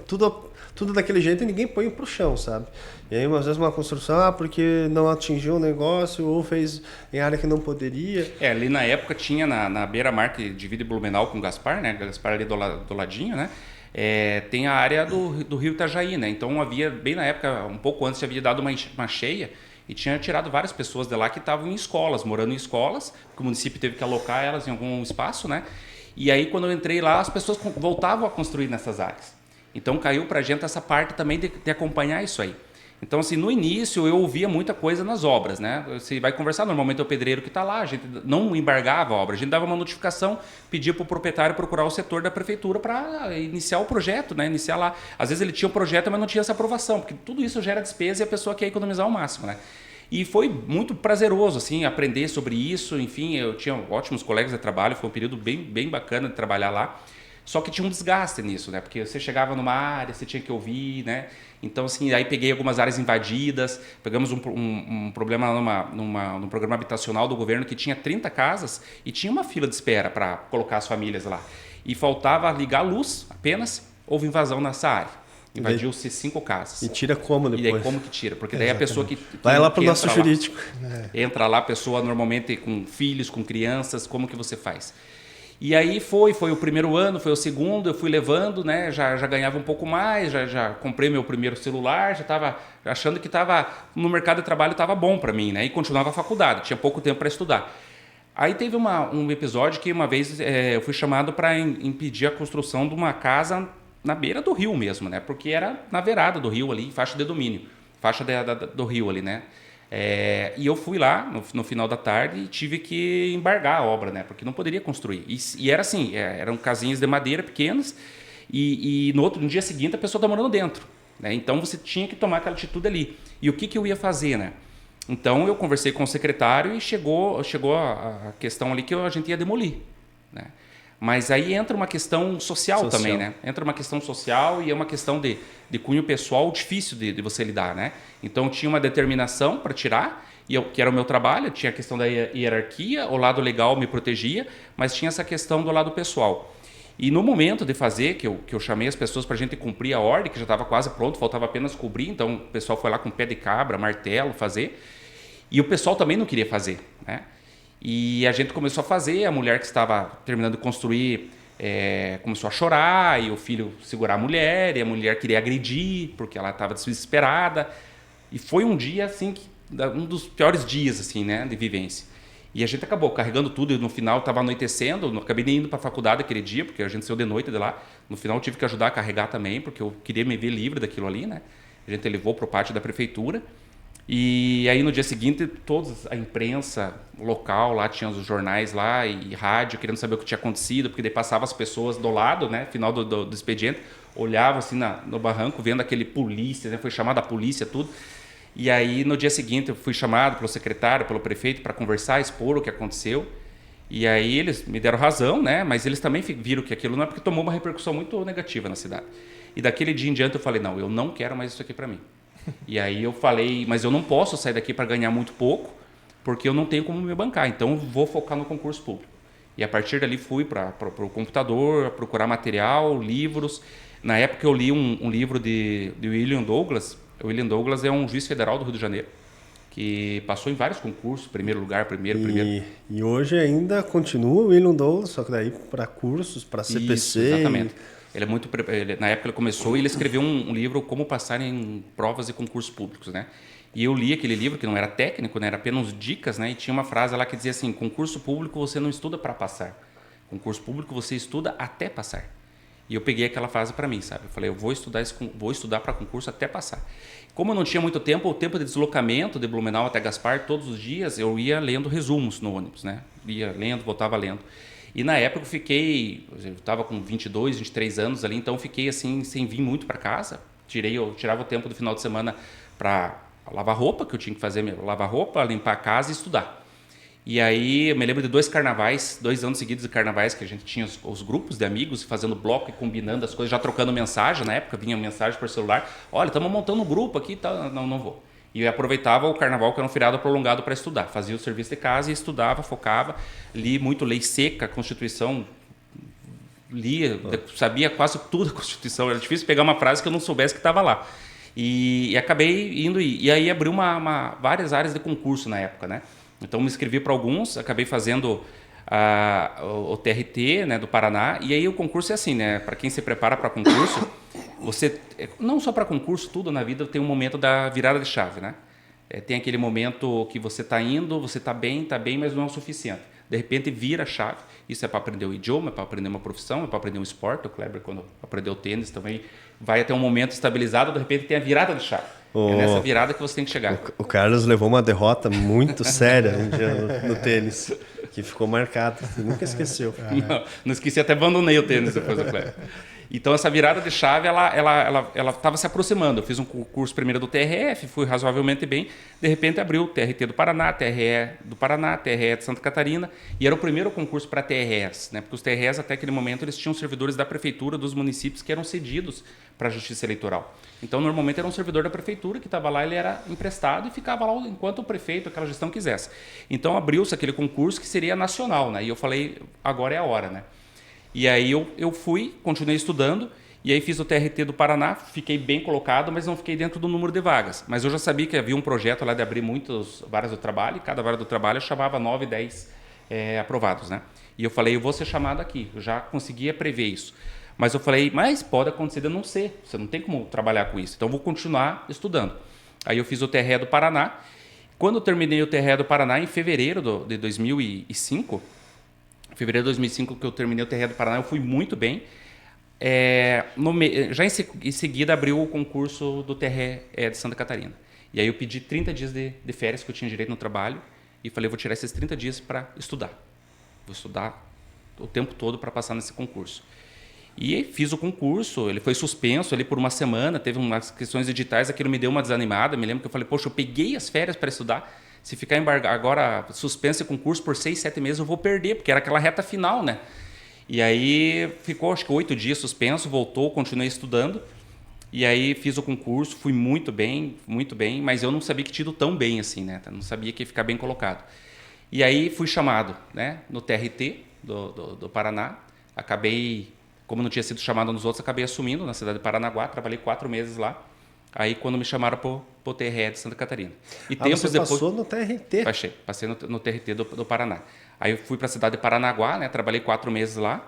tudo tudo daquele jeito e ninguém põe pro chão, sabe? E aí, às vezes, uma construção, porque não atingiu o negócio ou fez em área que não poderia. Ali na época tinha na beira-mar que divide Blumenau com Gaspar, né? Gaspar ali do ladinho, né? Tem a área do rio Itajaí, né? Então havia, bem na época, um pouco antes, havia dado uma cheia e tinha tirado várias pessoas de lá que estavam em escolas, morando em escolas, porque o município teve que alocar elas em algum espaço, né? E aí, quando eu entrei lá, as pessoas voltavam a construir nessas áreas. Então, caiu pra gente essa parte também de acompanhar isso aí. Então, assim, no início, eu ouvia muita coisa nas obras, né? Você vai conversar, normalmente é o pedreiro que está lá, a gente não embargava a obra, a gente dava uma notificação, pedia para o proprietário procurar o setor da prefeitura para iniciar o projeto, né? Iniciar lá. Às vezes ele tinha o projeto, mas não tinha essa aprovação, porque tudo isso gera despesa e a pessoa quer economizar ao máximo, né? E foi muito prazeroso, assim, aprender sobre isso. Enfim, eu tinha ótimos colegas de trabalho, foi um período bem bacana de trabalhar lá. Só que tinha um desgaste nisso, né? Porque você chegava numa área, você tinha que ouvir, né? Então, assim, aí peguei algumas áreas invadidas, pegamos um problema num programa habitacional do governo que tinha 30 casas e tinha uma fila de espera para colocar as famílias lá. E faltava ligar a luz apenas, houve invasão nessa área. Invadiu-se 5 casas. E tira como depois? E aí como que tira? Porque daí a pessoa que vai lá para o nosso lá, jurídico. Entra lá a pessoa normalmente com filhos, com crianças, como que você faz? E aí foi o primeiro ano, foi o segundo, eu fui levando, né? Já ganhava um pouco mais, já comprei meu primeiro celular, já estava achando que estava no mercado de trabalho estava bom para mim, né? E continuava a faculdade, tinha pouco tempo para estudar. Aí teve um episódio que uma vez eu fui chamado para impedir a construção de uma casa na beira do rio mesmo, né? Porque era na beirada do rio ali, faixa de domínio, faixa do rio ali, né? E eu fui lá no final da tarde e tive que embargar a obra, né? Porque não poderia construir. E era assim, eram casinhas de madeira pequenas e no dia seguinte a pessoa está morando dentro, né? Então você tinha que tomar aquela atitude ali. E o que eu ia fazer, né? Então eu conversei com o secretário e chegou a questão ali que a gente ia demolir, né? Mas aí entra uma questão social também, né? Entra uma questão social e é uma questão de cunho pessoal difícil de você lidar, né? Então tinha uma determinação para tirar, que era o meu trabalho, tinha a questão da hierarquia, o lado legal me protegia, mas tinha essa questão do lado pessoal. E no momento de fazer, que eu chamei as pessoas para a gente cumprir a ordem, que já estava quase pronto, faltava apenas cobrir, então o pessoal foi lá com pé de cabra, martelo, fazer, e o pessoal também não queria fazer, né? E a gente começou a fazer, a mulher que estava terminando de construir começou a chorar, e o filho segurar a mulher, e a mulher queria agredir, porque ela estava desesperada. E foi um dia, assim, um dos piores dias, assim, né, de vivência. E a gente acabou carregando tudo, e no final estava anoitecendo, não acabei nem indo para a faculdade aquele dia, porque a gente saiu de noite de lá. No final eu tive que ajudar a carregar também, porque eu queria me ver livre daquilo ali, né. A gente levou para o pátio da prefeitura. E aí no dia seguinte, toda a imprensa local lá, tinha os jornais lá e rádio, querendo saber o que tinha acontecido, porque daí passava as pessoas do lado, né, final do expediente, olhavam assim no barranco, vendo aquele polícia, né, foi chamada a polícia, tudo. E aí no dia seguinte eu fui chamado pelo secretário, pelo prefeito para conversar, expor o que aconteceu. E aí eles me deram razão, né, mas eles também viram que aquilo não é, porque tomou uma repercussão muito negativa na cidade. E daquele dia em diante eu falei, não, eu não quero mais isso aqui para mim. E aí eu falei, mas eu não posso sair daqui para ganhar muito pouco, porque eu não tenho como me bancar, então eu vou focar no concurso público. E a partir dali fui para o computador, procurar material, livros. Na época eu li um livro de William Douglas. O William Douglas é um juiz federal do Rio de Janeiro, que passou em vários concursos, primeiro lugar, primeiro. E hoje ainda continua o William Douglas, só que daí para cursos, para CPC. Isso, exatamente. Na época ele começou e ele escreveu um livro, Como Passar em Provas e Concursos Públicos, né? E eu li aquele livro, que não era técnico, né? Era apenas dicas, né? E tinha uma frase lá que dizia assim, concurso público você não estuda para passar, concurso público você estuda até passar. E eu peguei aquela frase para mim, sabe? Eu falei, eu vou estudar para concurso até passar. Como eu não tinha muito tempo, o tempo de deslocamento de Blumenau até Gaspar, todos os dias eu ia lendo resumos no ônibus, né? Ia lendo, voltava lendo. E na época eu estava com 22, 23 anos ali, então eu fiquei assim, sem vir muito para casa. Eu tirava o tempo do final de semana para lavar roupa, que eu tinha que fazer lavar roupa, limpar a casa e estudar. E aí eu me lembro de 2 anos seguidos de carnavais, que a gente tinha os grupos de amigos fazendo bloco e combinando as coisas, já trocando mensagem. Na época vinha mensagem por celular, olha, estamos montando um grupo aqui, tá? Não vou. E eu aproveitava o carnaval, que era um feriado prolongado, para estudar. Fazia o serviço de casa e estudava, focava. Li muito lei seca, Constituição, lia, sabia quase tudo da Constituição. Era difícil pegar uma frase que eu não soubesse que estava lá. E acabei indo, e aí abriu várias áreas de concurso na época, né? Então me inscrevi para alguns, acabei fazendo o TRT, né, do Paraná, e aí o concurso é assim, né? Para quem se prepara para concurso, você, não só para concurso, tudo na vida tem um momento da virada de chave, né? Tem aquele momento que você está indo, você está bem, mas não é o suficiente. De repente vira a chave. Isso é para aprender o idioma, é para aprender uma profissão, é para aprender um esporte. O Kleber, quando aprendeu tênis, também vai até um momento estabilizado, de repente tem a virada de chave. É nessa virada que você tem que chegar. O Carlos levou uma derrota muito séria um dia no tênis, que ficou marcado. Você nunca esqueceu. Não esqueci, até abandonei o tênis depois do Kleber. Então, essa virada de chave, ela estava se aproximando. Eu fiz um curso primeiro do TRF, fui razoavelmente bem. De repente, abriu o TRT do Paraná, TRE do Paraná, TRE de Santa Catarina. E era o primeiro concurso para TREs, né? Porque os TREs, até aquele momento, eles tinham servidores da prefeitura, dos municípios, que eram cedidos para a Justiça Eleitoral. Então, normalmente, era um servidor da prefeitura que estava lá, ele era emprestado e ficava lá enquanto o prefeito, aquela gestão quisesse. Então, abriu-se aquele concurso que seria nacional, né? E eu falei, agora é a hora, né? E aí eu fui, continuei estudando, e aí fiz o TRT do Paraná, fiquei bem colocado, mas não fiquei dentro do número de vagas. Mas eu já sabia que havia um projeto lá de abrir muitas varas do trabalho, e cada vara do trabalho eu chamava 9, 10 aprovados, né? E eu falei, eu vou ser chamado aqui, eu já conseguia prever isso. Mas eu falei, mas pode acontecer de eu não ser, você não tem como trabalhar com isso, então eu vou continuar estudando. Aí eu fiz o TRE do Paraná. Quando eu terminei o TRE do Paraná, em fevereiro de 2005, em fevereiro de 2005, que eu terminei o TRE do Paraná, eu fui muito bem. Já em seguida abriu o concurso do TRE de Santa Catarina. E aí eu pedi 30 dias de férias que eu tinha direito no trabalho e falei, vou tirar esses 30 dias para estudar. Vou estudar o tempo todo para passar nesse concurso. E fiz o concurso, ele foi suspenso ali por uma semana, teve umas questões editais, aquilo me deu uma desanimada. Me lembro que eu falei, poxa, eu peguei as férias para estudar. Se ficar agora suspenso esse concurso por 6, 7 meses, eu vou perder, porque era aquela reta final, né? E aí ficou, acho que 8 dias suspenso, voltou, continuei estudando. E aí fiz o concurso, fui muito bem, mas eu não sabia que tinha ido tão bem assim, né? Não sabia que ia ficar bem colocado. E aí fui chamado, né, no TRT do Paraná. Acabei, como não tinha sido chamado nos outros, acabei assumindo na cidade de Paranaguá, trabalhei 4 meses lá. Aí quando me chamaram para o TRE de Santa Catarina. E tempos você depois, passou no TRT? Passei no TRT do Paraná. Aí eu fui para a cidade de Paranaguá, né? Trabalhei 4 meses lá.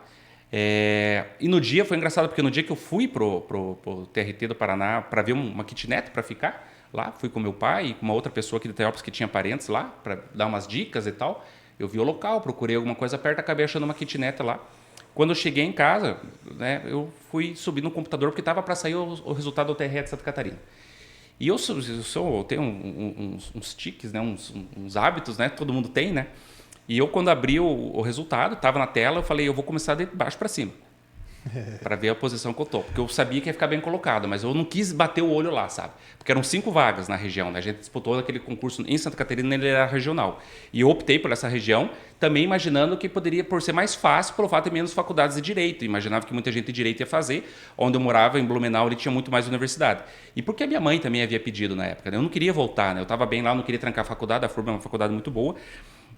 E no dia, foi engraçado, porque no dia que eu fui pro TRT do Paraná para ver uma kitnet para ficar lá, fui com meu pai e com uma outra pessoa aqui de Teópolis que tinha parentes lá, para dar umas dicas e tal. Eu vi o local, procurei alguma coisa perto, acabei achando uma kitnet lá. Quando eu cheguei em casa, né, eu fui subir no computador porque estava para sair o resultado do TRE de Santa Catarina. E eu tenho uns tiques, né, uns hábitos, né, todo mundo tem, né? E eu, quando abri o resultado, estava na tela, eu falei, eu vou começar de baixo para cima, para ver a posição que eu estou. Porque eu sabia que ia ficar bem colocado, mas eu não quis bater o olho lá, sabe? Porque eram 5 vagas na região, né? A gente disputou aquele concurso em Santa Catarina, ele era regional. E eu optei por essa região, também imaginando que poderia por ser mais fácil pelo fato de ter menos faculdades de Direito. Imaginava que muita gente de Direito ia fazer. Onde eu morava, em Blumenau, ele tinha muito mais universidade. E porque a minha mãe também havia pedido na época, né? Eu não queria voltar, né? Eu estava bem lá, eu não queria trancar a faculdade, a FURB é uma faculdade muito boa.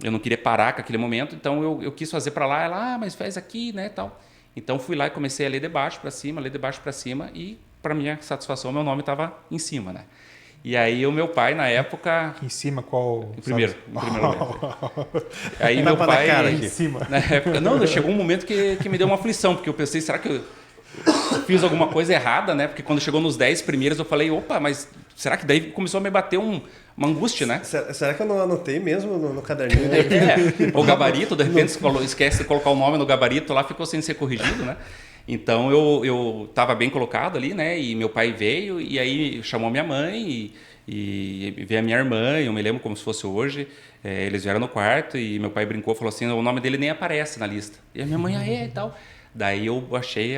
Eu não queria parar com aquele momento, então eu quis fazer para lá. Ela, mas faz aqui, né, tal. Então fui lá e comecei a ler de baixo para cima, e para minha satisfação meu nome estava em cima, né? E aí o meu pai na época, Em cima qual? em primeiro lugar. Aí meu pai em cima. na época, não, chegou um momento que me deu uma aflição, porque eu pensei, será que eu fiz alguma coisa errada, né? Porque quando chegou nos 10 primeiros eu falei, opa, mas será que daí começou a me bater uma angústia, né? Será que eu não anotei mesmo no caderninho? O gabarito, de repente esquece de colocar o nome no gabarito, lá ficou sem ser corrigido, né? Então eu estava bem colocado ali, né? E meu pai veio e aí chamou minha mãe e veio a minha irmã, eu me lembro como se fosse hoje. Eles vieram no quarto e meu pai brincou, falou assim, o nome dele nem aparece na lista. E a minha mãe, e tal. Daí eu achei,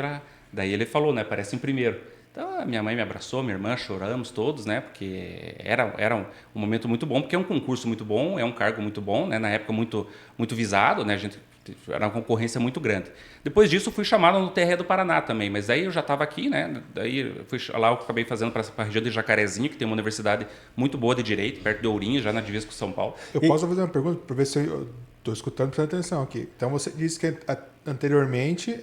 daí ele falou, né? Aparece em primeiro. Então a minha mãe me abraçou, minha irmã, choramos todos, né? Porque era um momento muito bom, porque é um concurso muito bom, é um cargo muito bom, né? Na época muito visado, né? A gente era uma concorrência muito grande. Depois disso eu fui chamado no TRE do Paraná também, mas aí eu já estava aqui, né? Daí lá eu acabei fazendo para a região de Jacarezinho, que tem uma universidade muito boa de Direito, perto de Ourinhos, já na divisa com São Paulo. Eu posso fazer uma pergunta para ver se eu estou escutando, prestando atenção aqui. Então você disse que anteriormente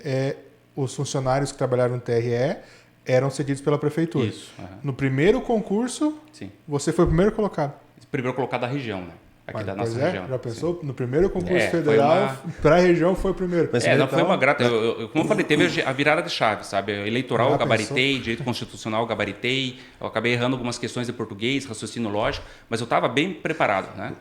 os funcionários que trabalharam no TRE eram cedidos pela prefeitura. Isso. No primeiro concurso, Sim. você foi o primeiro colocado. Primeiro colocado da região, né? Aqui da nossa Pois região. já pensou? No primeiro concurso É, foi federal, para a região foi o primeiro. Mas não então- foi uma grata. Como eu falei, teve a virada de chave, sabe? Eleitoral, eu Ah, gabaritei, direito constitucional, eu gabaritei. Eu acabei errando algumas questões de português, raciocínio lógico, mas eu estava bem preparado, né?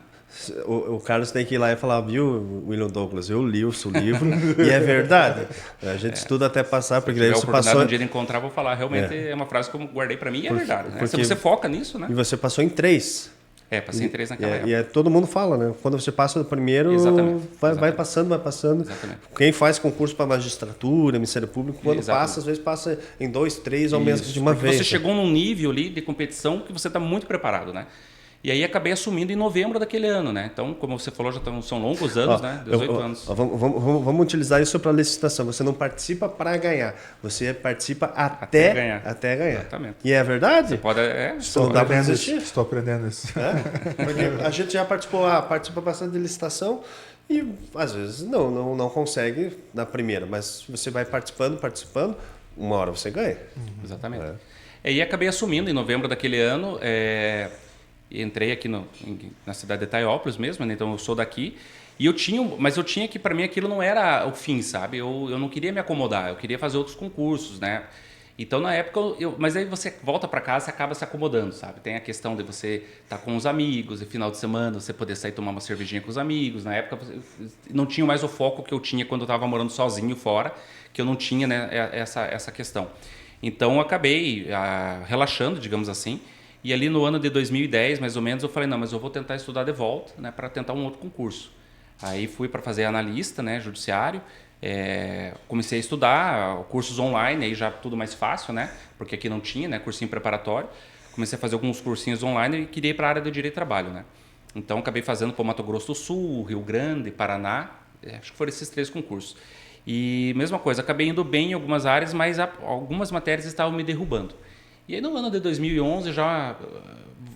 O Carlos tem que ir lá e falar, viu, William Douglas, eu li o seu livro e é verdade. A gente estuda até passar, porque daí Se você tiver a oportunidade passou... um dia de encontrar, vou falar. Realmente é uma frase que eu guardei para mim e é verdade. Né? Se porque- você foca nisso, né? E você passou em 3. Passei em 3 naquela época. E todo mundo fala, né? Quando você passa do primeiro, Exatamente, vai exatamente. passando. Exatamente. Quem faz concurso para magistratura, Ministério Público, quando Exatamente. passa, às vezes passa em 2, 3 ao menos Isso, de uma porque vez. Você chegou num nível ali de competição que você está muito preparado, né? E aí acabei assumindo em novembro daquele ano, né? Então, como você falou, são longos anos, né? 18 anos. Vamos utilizar isso para licitação. Você não participa para ganhar, você participa até ganhar. Exatamente. E é verdade? Você pode... Não dá para desistir. Estou aprendendo isso. Porque a gente já participa bastante de licitação e às vezes não consegue na primeira, mas você vai participando, uma hora você ganha. Exatamente. E acabei assumindo em novembro daquele ano. Entrei aqui na cidade de Itaiópolis mesmo, né? Então eu sou daqui. Mas eu tinha que, para mim, aquilo não era o fim, sabe? Eu não queria me acomodar, eu queria fazer outros concursos, né? Então, na época, mas aí você volta para casa e acaba se acomodando, sabe? Tem a questão de você estar com os amigos, e final de semana você poder sair tomar uma cervejinha com os amigos. Na época, não tinha mais o foco que eu tinha quando eu estava morando sozinho fora, que eu não tinha, né, essa questão. Então, eu acabei relaxando, digamos assim. E ali no ano de 2010, mais ou menos, eu falei, não, mas eu vou tentar estudar de volta, né, para tentar um outro concurso. Aí fui para fazer analista, né, judiciário. Comecei a estudar cursos online, aí já tudo mais fácil, né? Porque aqui não tinha, né? Cursinho preparatório. Comecei a fazer alguns cursinhos online e queria ir para a área do direito do trabalho, né? Então acabei fazendo para Mato Grosso do Sul, Rio Grande, Paraná. Acho que foram esses 3 concursos. E mesma coisa, acabei indo bem em algumas áreas, mas algumas matérias estavam me derrubando. E aí no ano de 2011, já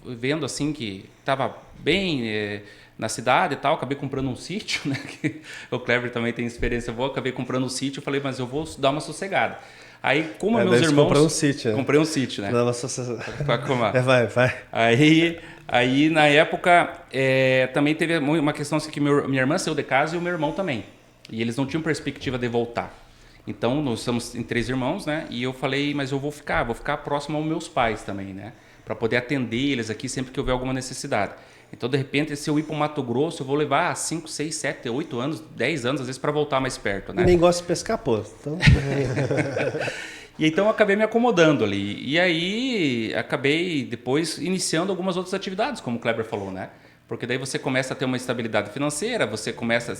vendo assim que estava bem na cidade e tal, acabei comprando um sítio, né? Que o Kleber também tem experiência boa, acabei comprando um sítio, falei, mas eu vou dar uma sossegada. Aí, como meus irmãos... Comprou um sítio, né? Comprei um sítio, né? Vai. Aí, na época, também teve uma questão assim que minha irmã saiu de casa e o meu irmão também. E eles não tinham perspectiva de voltar. Então, nós somos em 3 irmãos, né? E eu falei, mas eu vou ficar próximo aos meus pais também, né? Para poder atender eles aqui sempre que houver alguma necessidade. Então, de repente, se eu ir para o Mato Grosso, eu vou levar 5, 6, 7, 8 anos, 10 anos, às vezes, para voltar mais perto, né? Nem gosta de pescar, pô. Então... E então, eu acabei me acomodando ali. E aí, acabei depois iniciando algumas outras atividades, como o Kleber falou, né? Porque daí você começa a ter uma estabilidade financeira, você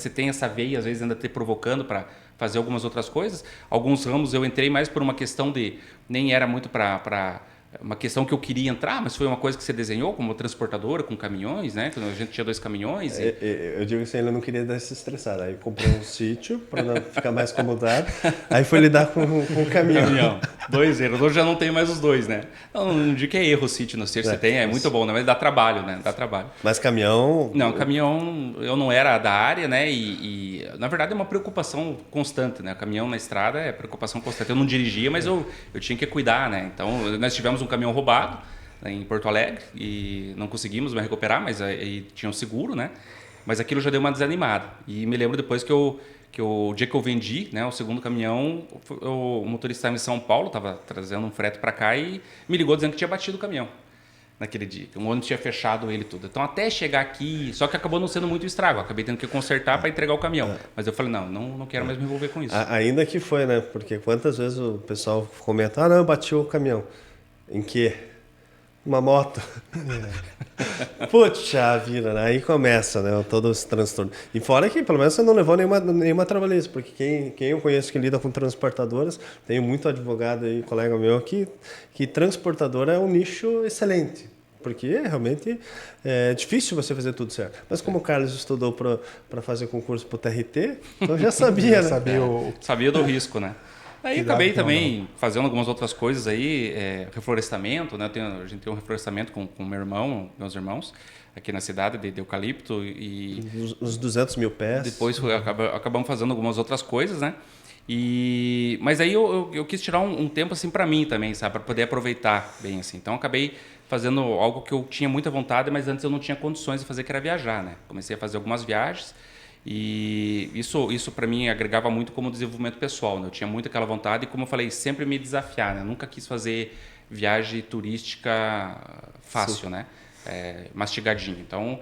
tem essa veia, às vezes, ainda te provocando para fazer algumas outras coisas. Alguns ramos eu entrei mais por uma questão de... Nem era muito para uma questão que eu queria entrar, mas foi uma coisa que você desenhou como transportadora, com caminhões, né? Quando a gente tinha 2 caminhões. Eu digo assim, ele não queria dar se estressar. Aí comprou um sítio para não ficar mais acomodado. Aí foi lidar com o caminhão. 2 erros. Hoje já não tenho mais os 2, né? Não digo que é erro o sítio no sítio, você tem, é muito bom, né? Mas dá trabalho, né? Dá trabalho. Mas caminhão... Não, caminhão, eu não era da área, né? E na verdade é uma preocupação constante, né? Caminhão na estrada é preocupação constante. Eu não dirigia, mas eu tinha que cuidar, né? Então, nós tivemos um caminhão roubado, né, em Porto Alegre e não conseguimos mais recuperar, mas aí tinha um seguro, né? Mas aquilo já deu uma desanimada. E me lembro depois que o dia que eu vendi, né, o segundo caminhão, o motorista estava em São Paulo, estava trazendo um frete para cá e me ligou dizendo que tinha batido o caminhão naquele dia. Um ônibus tinha fechado ele tudo. Então, até chegar aqui, só que acabou não sendo muito estrago. Acabei tendo que consertar para entregar o caminhão. Mas eu falei, não quero mais me envolver com isso. Ainda que foi, né? Porque quantas vezes o pessoal comenta, não, bati o caminhão. Em quê? Uma moto. Puxa vida, né? Aí começa, né? Todo esse transtorno. E fora que, pelo menos, você não levou nenhuma trabalhista, porque quem eu conheço que lida com transportadoras, tenho muito advogado aí, colega meu, que transportadora é um nicho excelente. Porque realmente é difícil você fazer tudo certo. Mas como o Carlos estudou para fazer concurso para o TRT, então já sabia, né? Sabia do risco, né? Aí acabei também fazendo algumas outras coisas aí, reflorestamento, né? A gente tem um reflorestamento com meus irmãos, aqui na cidade de eucalipto e... Os 200 mil pés. Depois acabamos fazendo algumas outras coisas, né? Mas aí eu quis tirar um tempo assim para mim também, sabe, para poder aproveitar bem assim. Então acabei fazendo algo que eu tinha muita vontade, mas antes eu não tinha condições de fazer, que era viajar, né? Comecei a fazer algumas viagens e isso para mim agregava muito como desenvolvimento pessoal, né? Eu tinha muito aquela vontade e, como eu falei, sempre me desafiar, né? Eu nunca quis fazer viagem turística fácil, né? Mastigadinho. Então,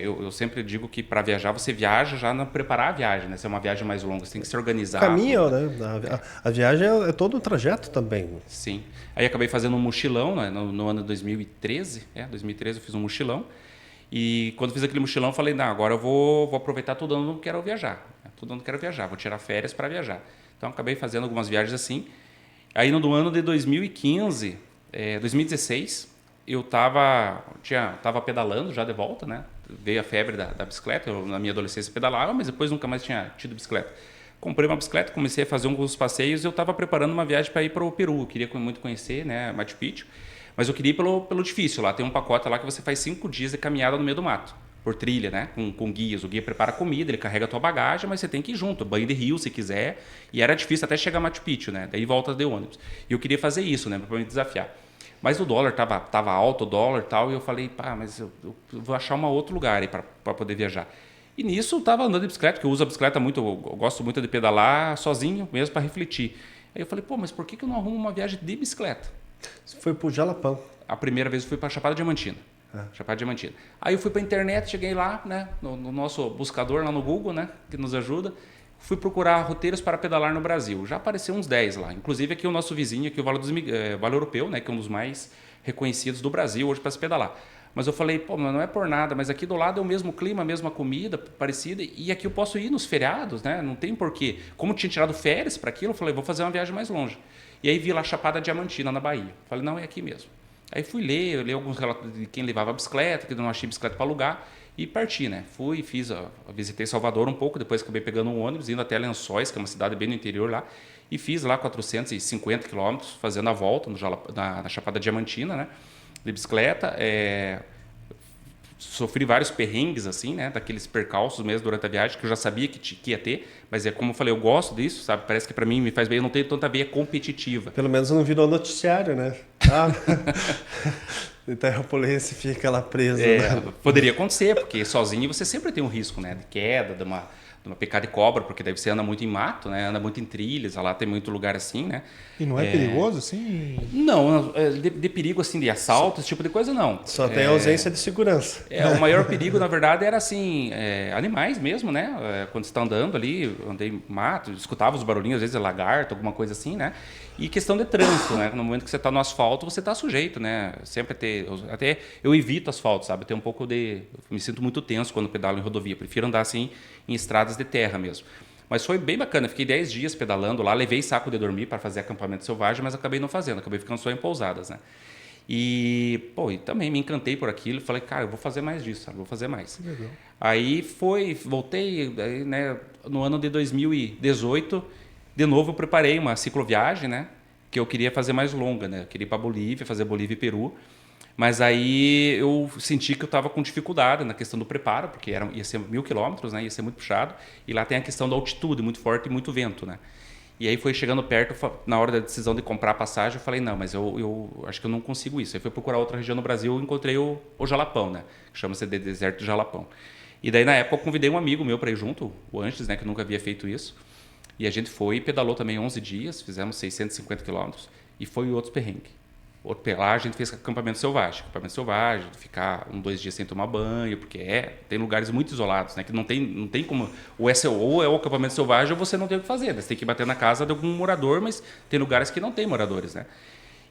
eu sempre digo que para viajar, você viaja já não preparar a viagem, né? Se é uma viagem mais longa, você tem que se organizar. Caminho, né? A viagem é todo um trajeto também. Sim. Aí acabei fazendo um mochilão, né? No ano de 2013. 2013 eu fiz um mochilão. E quando fiz aquele mochilão, eu falei, não, agora eu vou aproveitar todo ano que quero viajar. Todo ano que quero viajar, vou tirar férias para viajar. Então acabei fazendo algumas viagens assim. Aí no ano de 2015, 2016, eu tava pedalando já de volta, né? Veio a febre da bicicleta, eu na minha adolescência pedalava, mas depois nunca mais tinha tido bicicleta. Comprei uma bicicleta, comecei a fazer alguns passeios e eu estava preparando uma viagem para ir para o Peru. Eu queria muito conhecer, né, Machu Picchu, mas eu queria ir pelo difícil. Lá tem um pacote lá que você faz 5 dias de caminhada no meio do mato, por trilha, né, com guias. O guia prepara comida, ele carrega a tua bagagem, mas você tem que ir junto, banho de rio se quiser. E era difícil até chegar a Machu Picchu, né, daí volta de ônibus. E eu queria fazer isso, né, para me desafiar. Mas o dólar tava alto, o dólar e tal, e eu falei, mas eu vou achar um outro lugar aí para poder viajar. E nisso eu estava andando de bicicleta, porque eu uso a bicicleta muito, eu gosto muito de pedalar sozinho, mesmo para refletir. Aí eu falei, mas por que eu não arrumo uma viagem de bicicleta? Você foi pro Jalapão. A primeira vez eu fui para Chapada Diamantina. Chapada Diamantina. Aí eu fui para a internet, cheguei lá, né, no nosso buscador lá no Google, né, que nos ajuda. Fui procurar roteiros para pedalar no Brasil. Já apareceu uns 10 lá. Inclusive aqui o nosso vizinho, aqui o Vale Europeu, né, que é um dos mais reconhecidos do Brasil hoje para se pedalar. Mas eu falei, mas não é por nada, mas aqui do lado é o mesmo clima, a mesma comida parecida, e aqui eu posso ir nos feriados, né? Não tem porquê. Como eu tinha tirado férias para aquilo, eu falei, vou fazer uma viagem mais longe. E aí vi lá Chapada Diamantina, na Bahia. Falei, não, é aqui mesmo. Aí fui ler, eu li alguns relatos de quem levava bicicleta, que não achei bicicleta para alugar, e parti, né? Fui, visitei Salvador um pouco, depois acabei pegando um ônibus, indo até Lençóis, que é uma cidade bem no interior lá, e fiz lá 450 quilômetros, fazendo a volta na Chapada Diamantina, né? De bicicleta. Sofri vários perrengues, assim, né? Daqueles percalços mesmo durante a viagem, que eu já sabia que ia ter, mas como eu falei, eu gosto disso, sabe? Parece que para mim me faz bem, eu não tenho tanta veia competitiva. Pelo menos não virou noticiário, né? De terrapolência fica lá preso. Né? Poderia acontecer, porque sozinho você sempre tem um risco, né? De queda, de uma picada de cobra, porque daí você anda muito em mato, né? Anda muito em trilhas, lá tem muito lugar assim, né? E não é perigoso, assim? Não, de perigo, assim, de assalto, esse tipo de coisa, não. Só tem ausência de segurança. O maior perigo, na verdade, era, assim, animais mesmo, né? Quando você está andando ali, andei em mato, escutava os barulhinhos, às vezes lagarto, alguma coisa assim, né? E questão de trânsito, né? No momento que você está no asfalto, você está sujeito, né? Sempre até eu evito asfalto, sabe? Eu tenho um pouco me sinto muito tenso quando pedalo em rodovia. Prefiro andar, assim, em estradas de terra mesmo. Mas foi bem bacana, fiquei 10 dias pedalando lá, levei saco de dormir para fazer acampamento selvagem, mas acabei não fazendo, acabei ficando só em pousadas, né? E também me encantei por aquilo, falei, cara, eu vou fazer mais disso, sabe? Vou fazer mais. Legal. Aí voltei, né, no ano de 2018, de novo eu preparei uma cicloviagem, né, que eu queria fazer mais longa, né? Eu queria ir para Bolívia, fazer Bolívia e Peru. Mas aí eu senti que eu estava com dificuldade na questão do preparo, porque ia ser 1.000 quilômetros, né? Ia ser muito puxado. E lá tem a questão da altitude, muito forte e muito vento, né? E aí foi chegando perto, na hora da decisão de comprar a passagem, eu falei, não, mas eu acho que eu não consigo isso. Aí fui procurar outra região no Brasil e encontrei o Jalapão, né? Que chama-se de Deserto de Jalapão. E daí, na época, eu convidei um amigo meu para ir junto, o Antes, né? Que nunca havia feito isso. E a gente foi e pedalou também 11 dias, fizemos 650 quilômetros e foi outros perrengues. Lá a gente fez acampamento selvagem, ficar 2 dias sem tomar banho, porque tem lugares muito isolados, né, que não tem como, ou é o acampamento selvagem ou você não tem o que fazer, né? Você tem que bater na casa de algum morador, mas tem lugares que não tem moradores, né?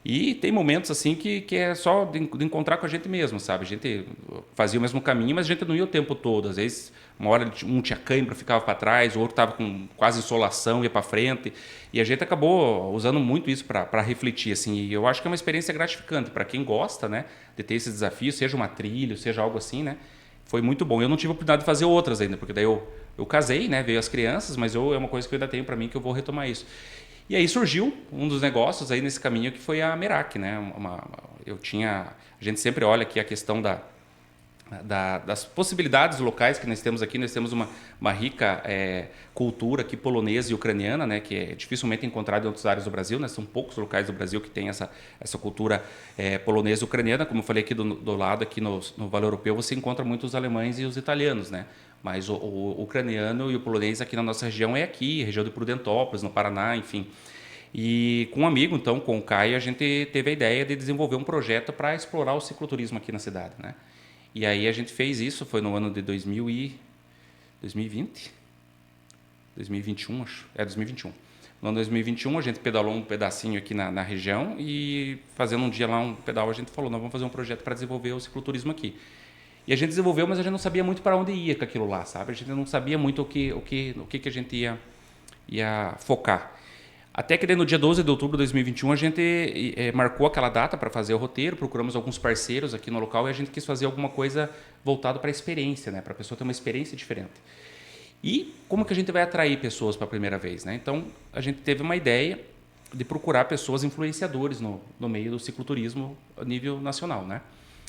E tem momentos assim que é só de encontrar com a gente mesmo, sabe? A gente fazia o mesmo caminho, mas a gente não ia o tempo todo. Às vezes, uma hora um tinha cãibra, ficava para trás, o outro estava com quase insolação, ia para frente. E a gente acabou usando muito isso para refletir, assim. E eu acho que é uma experiência gratificante para quem gosta, né? De ter esses desafios, seja uma trilha, seja algo assim, né? Foi muito bom. Eu não tive a oportunidade de fazer outras ainda, porque daí eu casei, né? Veio as crianças, mas é uma coisa que eu ainda tenho para mim, que eu vou retomar isso. E aí surgiu um dos negócios aí nesse caminho, que foi a Merak, né? A gente sempre olha aqui a questão das possibilidades locais que nós temos aqui. Nós temos uma rica cultura aqui polonesa e ucraniana, né, que é dificilmente encontrada em outras áreas do Brasil, né? São poucos locais do Brasil que tem essa cultura polonesa e ucraniana. Como eu falei aqui do lado, aqui no Vale Europeu, você encontra muito os alemães e os italianos, né? Mas o ucraniano e o polonês aqui na nossa região é aqui, região de Prudentópolis, no Paraná, enfim. E com um amigo, então, com o Caio, a gente teve a ideia de desenvolver um projeto para explorar o cicloturismo aqui na cidade, né? E aí a gente fez isso, foi no ano de 2020? 2021, acho. 2021. No ano de 2021 a gente pedalou um pedacinho aqui na região e fazendo um dia lá um pedal a gente falou, nós vamos fazer um projeto para desenvolver o cicloturismo aqui. E a gente desenvolveu, mas a gente não sabia muito para onde ia com aquilo lá, sabe? A gente não sabia muito o que a gente ia focar. Até que daí, no dia 12 de outubro de 2021 a gente marcou aquela data para fazer o roteiro, procuramos alguns parceiros aqui no local e a gente quis fazer alguma coisa voltada para a experiência, né? Para a pessoa ter uma experiência diferente. E como que a gente vai atrair pessoas para a primeira vez, né? Então a gente teve uma ideia de procurar pessoas influenciadores no meio do cicloturismo a nível nacional, né?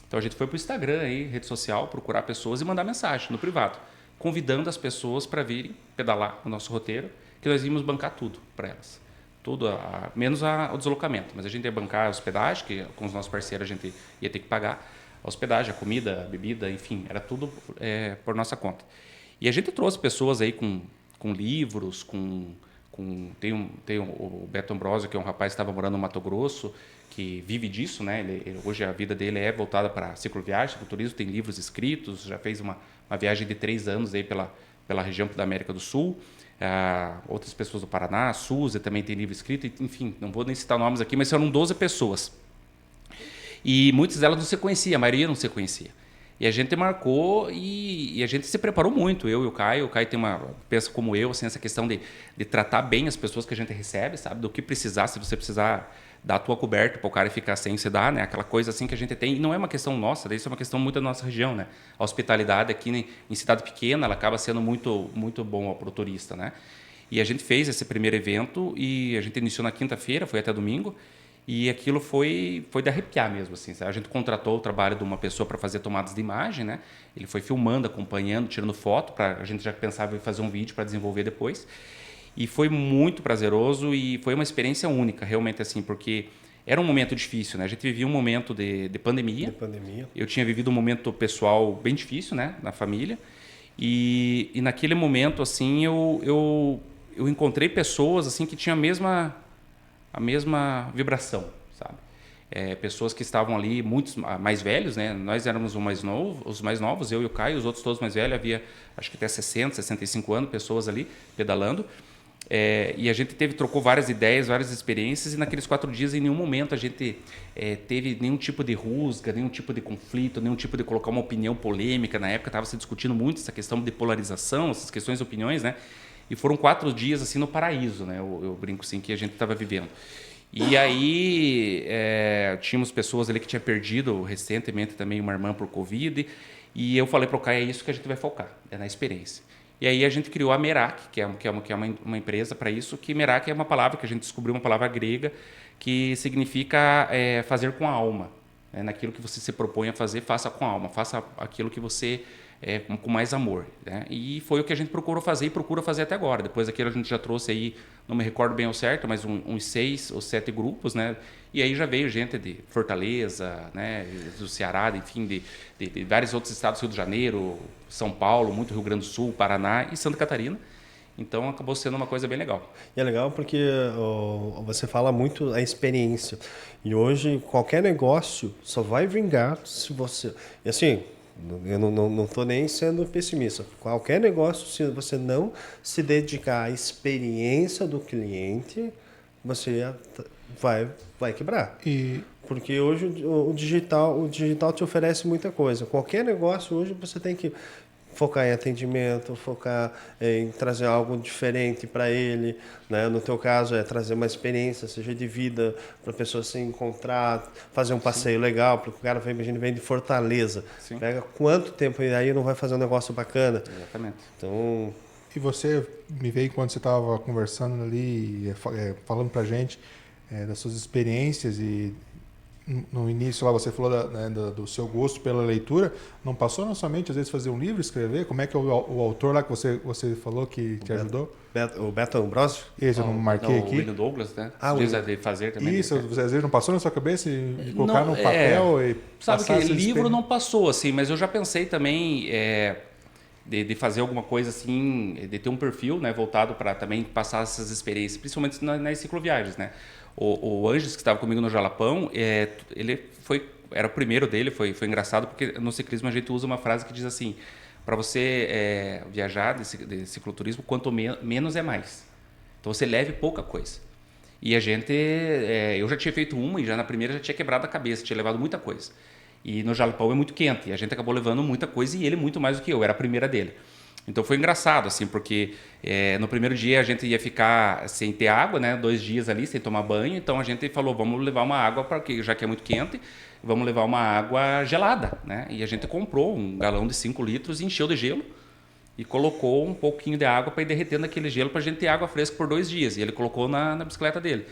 Então a gente foi para o Instagram, aí, rede social, procurar pessoas e mandar mensagem no privado, convidando as pessoas para virem pedalar o nosso roteiro, que nós íamos bancar tudo para elas. Tudo, menos o deslocamento. Mas a gente ia bancar a hospedagem, que com os nossos parceiros a gente ia ter que pagar a hospedagem, a comida, a bebida, enfim, era tudo por nossa conta. E a gente trouxe pessoas aí com livros, tem o Beto Ambrosio, que é um rapaz que estava morando no Mato Grosso, que vive disso, né? Hoje a vida dele é voltada para cicloviagem, cicloturismo, tem livros escritos, já fez uma viagem de 3 anos aí pela região da América do Sul. Outras pessoas do Paraná, a Suzy também tem livro escrito, enfim, não vou nem citar nomes aqui, mas foram 12 pessoas. E muitas delas não se conheciam, a maioria não se conhecia. E a gente marcou e a gente se preparou muito, eu e o Caio. O Caio pensa como eu, assim, essa questão de tratar bem as pessoas que a gente recebe, sabe? Do que precisar, se você precisar dar a tua coberta para o cara ficar sem se dar, né? Aquela coisa assim que a gente tem, e não é uma questão nossa, isso é uma questão muito da nossa região, né? A hospitalidade aqui em cidade pequena, ela acaba sendo muito, muito bom para o turista, né? E a gente fez esse primeiro evento e a gente iniciou na quinta-feira, foi até domingo, e aquilo foi de arrepiar mesmo, assim, sabe? A gente contratou o trabalho de uma pessoa para fazer tomadas de imagem, né? Ele foi filmando, acompanhando, tirando foto, a gente já pensava em fazer um vídeo para desenvolver depois. E foi muito prazeroso e foi uma experiência única, realmente, assim, porque era um momento difícil, né? A gente vivia um momento de pandemia. Eu tinha vivido um momento pessoal bem difícil, né? Na família. E naquele momento, assim, eu encontrei pessoas, assim, que tinham a mesma vibração, sabe? Pessoas que estavam ali, muitos mais velhos, né? Nós éramos os mais novos, eu e o Caio, os outros todos mais velhos, havia acho que até 60, 65 anos, pessoas ali pedalando. E a gente trocou várias ideias, várias experiências, e naqueles 4 dias, em nenhum momento, a gente teve nenhum tipo de rusga, nenhum tipo de conflito, nenhum tipo de colocar uma opinião polêmica. Na época estava se discutindo muito essa questão de polarização, essas questões de opiniões, né? E foram 4 dias assim no paraíso, né? Eu brinco assim que a gente estava vivendo. E aí tínhamos pessoas ali que tinham perdido recentemente também uma irmã por Covid, e eu falei para o Caio, é isso que a gente vai focar, é na experiência. E aí a gente criou a Merak, que é uma empresa para isso, que Merak é uma palavra que a gente descobriu, uma palavra grega, que significa fazer com a alma. Naquilo que você se propõe a fazer, faça com a alma, faça aquilo que você com mais amor, né? E foi o que a gente procurou fazer e procura fazer até agora. Depois daquilo a gente já trouxe aí, não me recordo bem ao certo, mas uns 6 ou 7 grupos, né? E aí já veio gente de Fortaleza, né? Do Ceará, enfim, de vários outros estados, Rio de Janeiro, São Paulo, muito Rio Grande do Sul, Paraná e Santa Catarina. Então acabou sendo uma coisa bem legal. E é legal porque você fala muito a experiência. E hoje qualquer negócio só vai vingar se você... E assim, eu não estou nem sendo pessimista. Qualquer negócio, se você não se dedicar à experiência do cliente, você vai quebrar. Porque hoje o digital te oferece muita coisa. Qualquer negócio hoje você tem que focar em atendimento, focar em trazer algo diferente para ele, né? No teu caso é trazer uma experiência, seja de vida, para a pessoa se encontrar, fazer um passeio legal, porque o cara vem de Fortaleza. Sim. Pega quanto tempo e aí não vai fazer um negócio bacana? Exatamente. Então... E você me veio quando você estava conversando ali, falando para a gente das suas experiências e no início lá você falou do seu gosto pela leitura, não passou na sua mente às vezes fazer um livro, escrever? Como é que é o autor lá que você falou que te ajudou? O Beto Ambrosio? Esse eu não marquei aqui. O William Douglas, né? Ah, Diz de fazer também. Isso, né? às vezes não passou na sua cabeça e colocar Não, no papel e sabe passar que essa livro experiência? não passou, assim, mas eu já pensei também de fazer alguma coisa assim, de ter um perfil, né, voltado para também passar essas experiências, principalmente nas cicloviagens, né? O Anjos, que estava comigo no Jalapão, era o primeiro dele, foi engraçado, porque no ciclismo a gente usa uma frase que diz assim, para você viajar de cicloturismo, quanto menos é mais. Então você leve pouca coisa. E a gente, eu já tinha feito uma e já na primeira já tinha quebrado a cabeça, tinha levado muita coisa. E no Jalapão é muito quente, e a gente acabou levando muita coisa e ele muito mais do que eu, era a primeira dele. Então foi engraçado, assim, porque no primeiro dia a gente ia ficar sem ter água, né, 2 dias ali sem tomar banho, então a gente falou, vamos levar uma água, já que é muito quente, vamos levar uma água gelada, né? E a gente comprou um galão de 5 litros e encheu de gelo e colocou um pouquinho de água para ir derretendo aquele gelo para a gente ter água fresca por 2 dias. E ele colocou na bicicleta dele.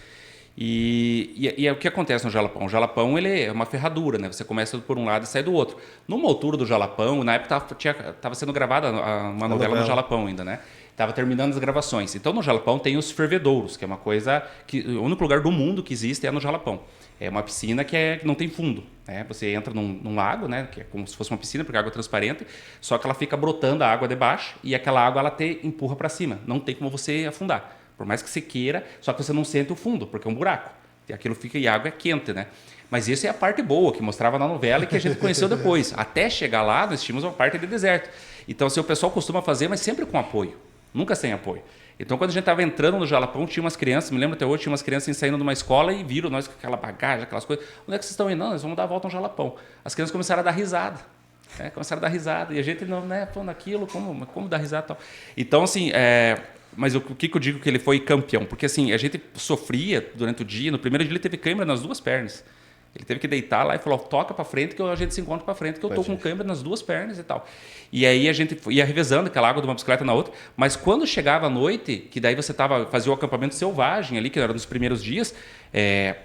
E o que acontece no Jalapão? O Jalapão ele é uma ferradura, né? Você começa por um lado e sai do outro. Numa altura do Jalapão, na época estava sendo gravada uma novela no Jalapão ainda, né? Estava terminando as gravações. Então no Jalapão tem os fervedouros, que é uma coisa que o único lugar do mundo que existe é no Jalapão. É uma piscina que não tem fundo, né? Você entra num lago, né? Que é como se fosse uma piscina, porque a água é transparente, só que ela fica brotando a água de baixo e aquela água ela te empurra para cima. Não tem como você afundar. Por mais que você queira, só que você não sente o fundo, porque é um buraco. E aquilo fica, e a água é quente, né? Mas isso é a parte boa, que mostrava na novela e que a gente conheceu depois. Até chegar lá, nós tínhamos uma parte de deserto. Então, assim, o pessoal costuma fazer, mas sempre com apoio. Nunca sem apoio. Então, quando a gente estava entrando no Jalapão, tinha umas crianças, me lembro até hoje, tinha umas crianças saindo de uma escola e viram nós com aquela bagagem, aquelas coisas. Onde é que vocês estão indo? Não, nós vamos dar a volta no Jalapão. As crianças começaram a dar risada. Né? Começaram a dar risada. E a gente, não, né, pô, naquilo, como dar risada e tal. Então, assim, mas o que eu digo que ele foi campeão? Porque, assim, a gente sofria durante o dia. No primeiro dia ele teve câimbra nas 2 pernas. Ele teve que deitar lá e falou, toca para frente que a gente se encontra para frente, que eu tô com câimbra nas 2 pernas e tal. E aí a gente ia revezando aquela água de uma bicicleta na outra, mas quando chegava a noite, que daí você fazia o acampamento selvagem ali, que era nos primeiros dias,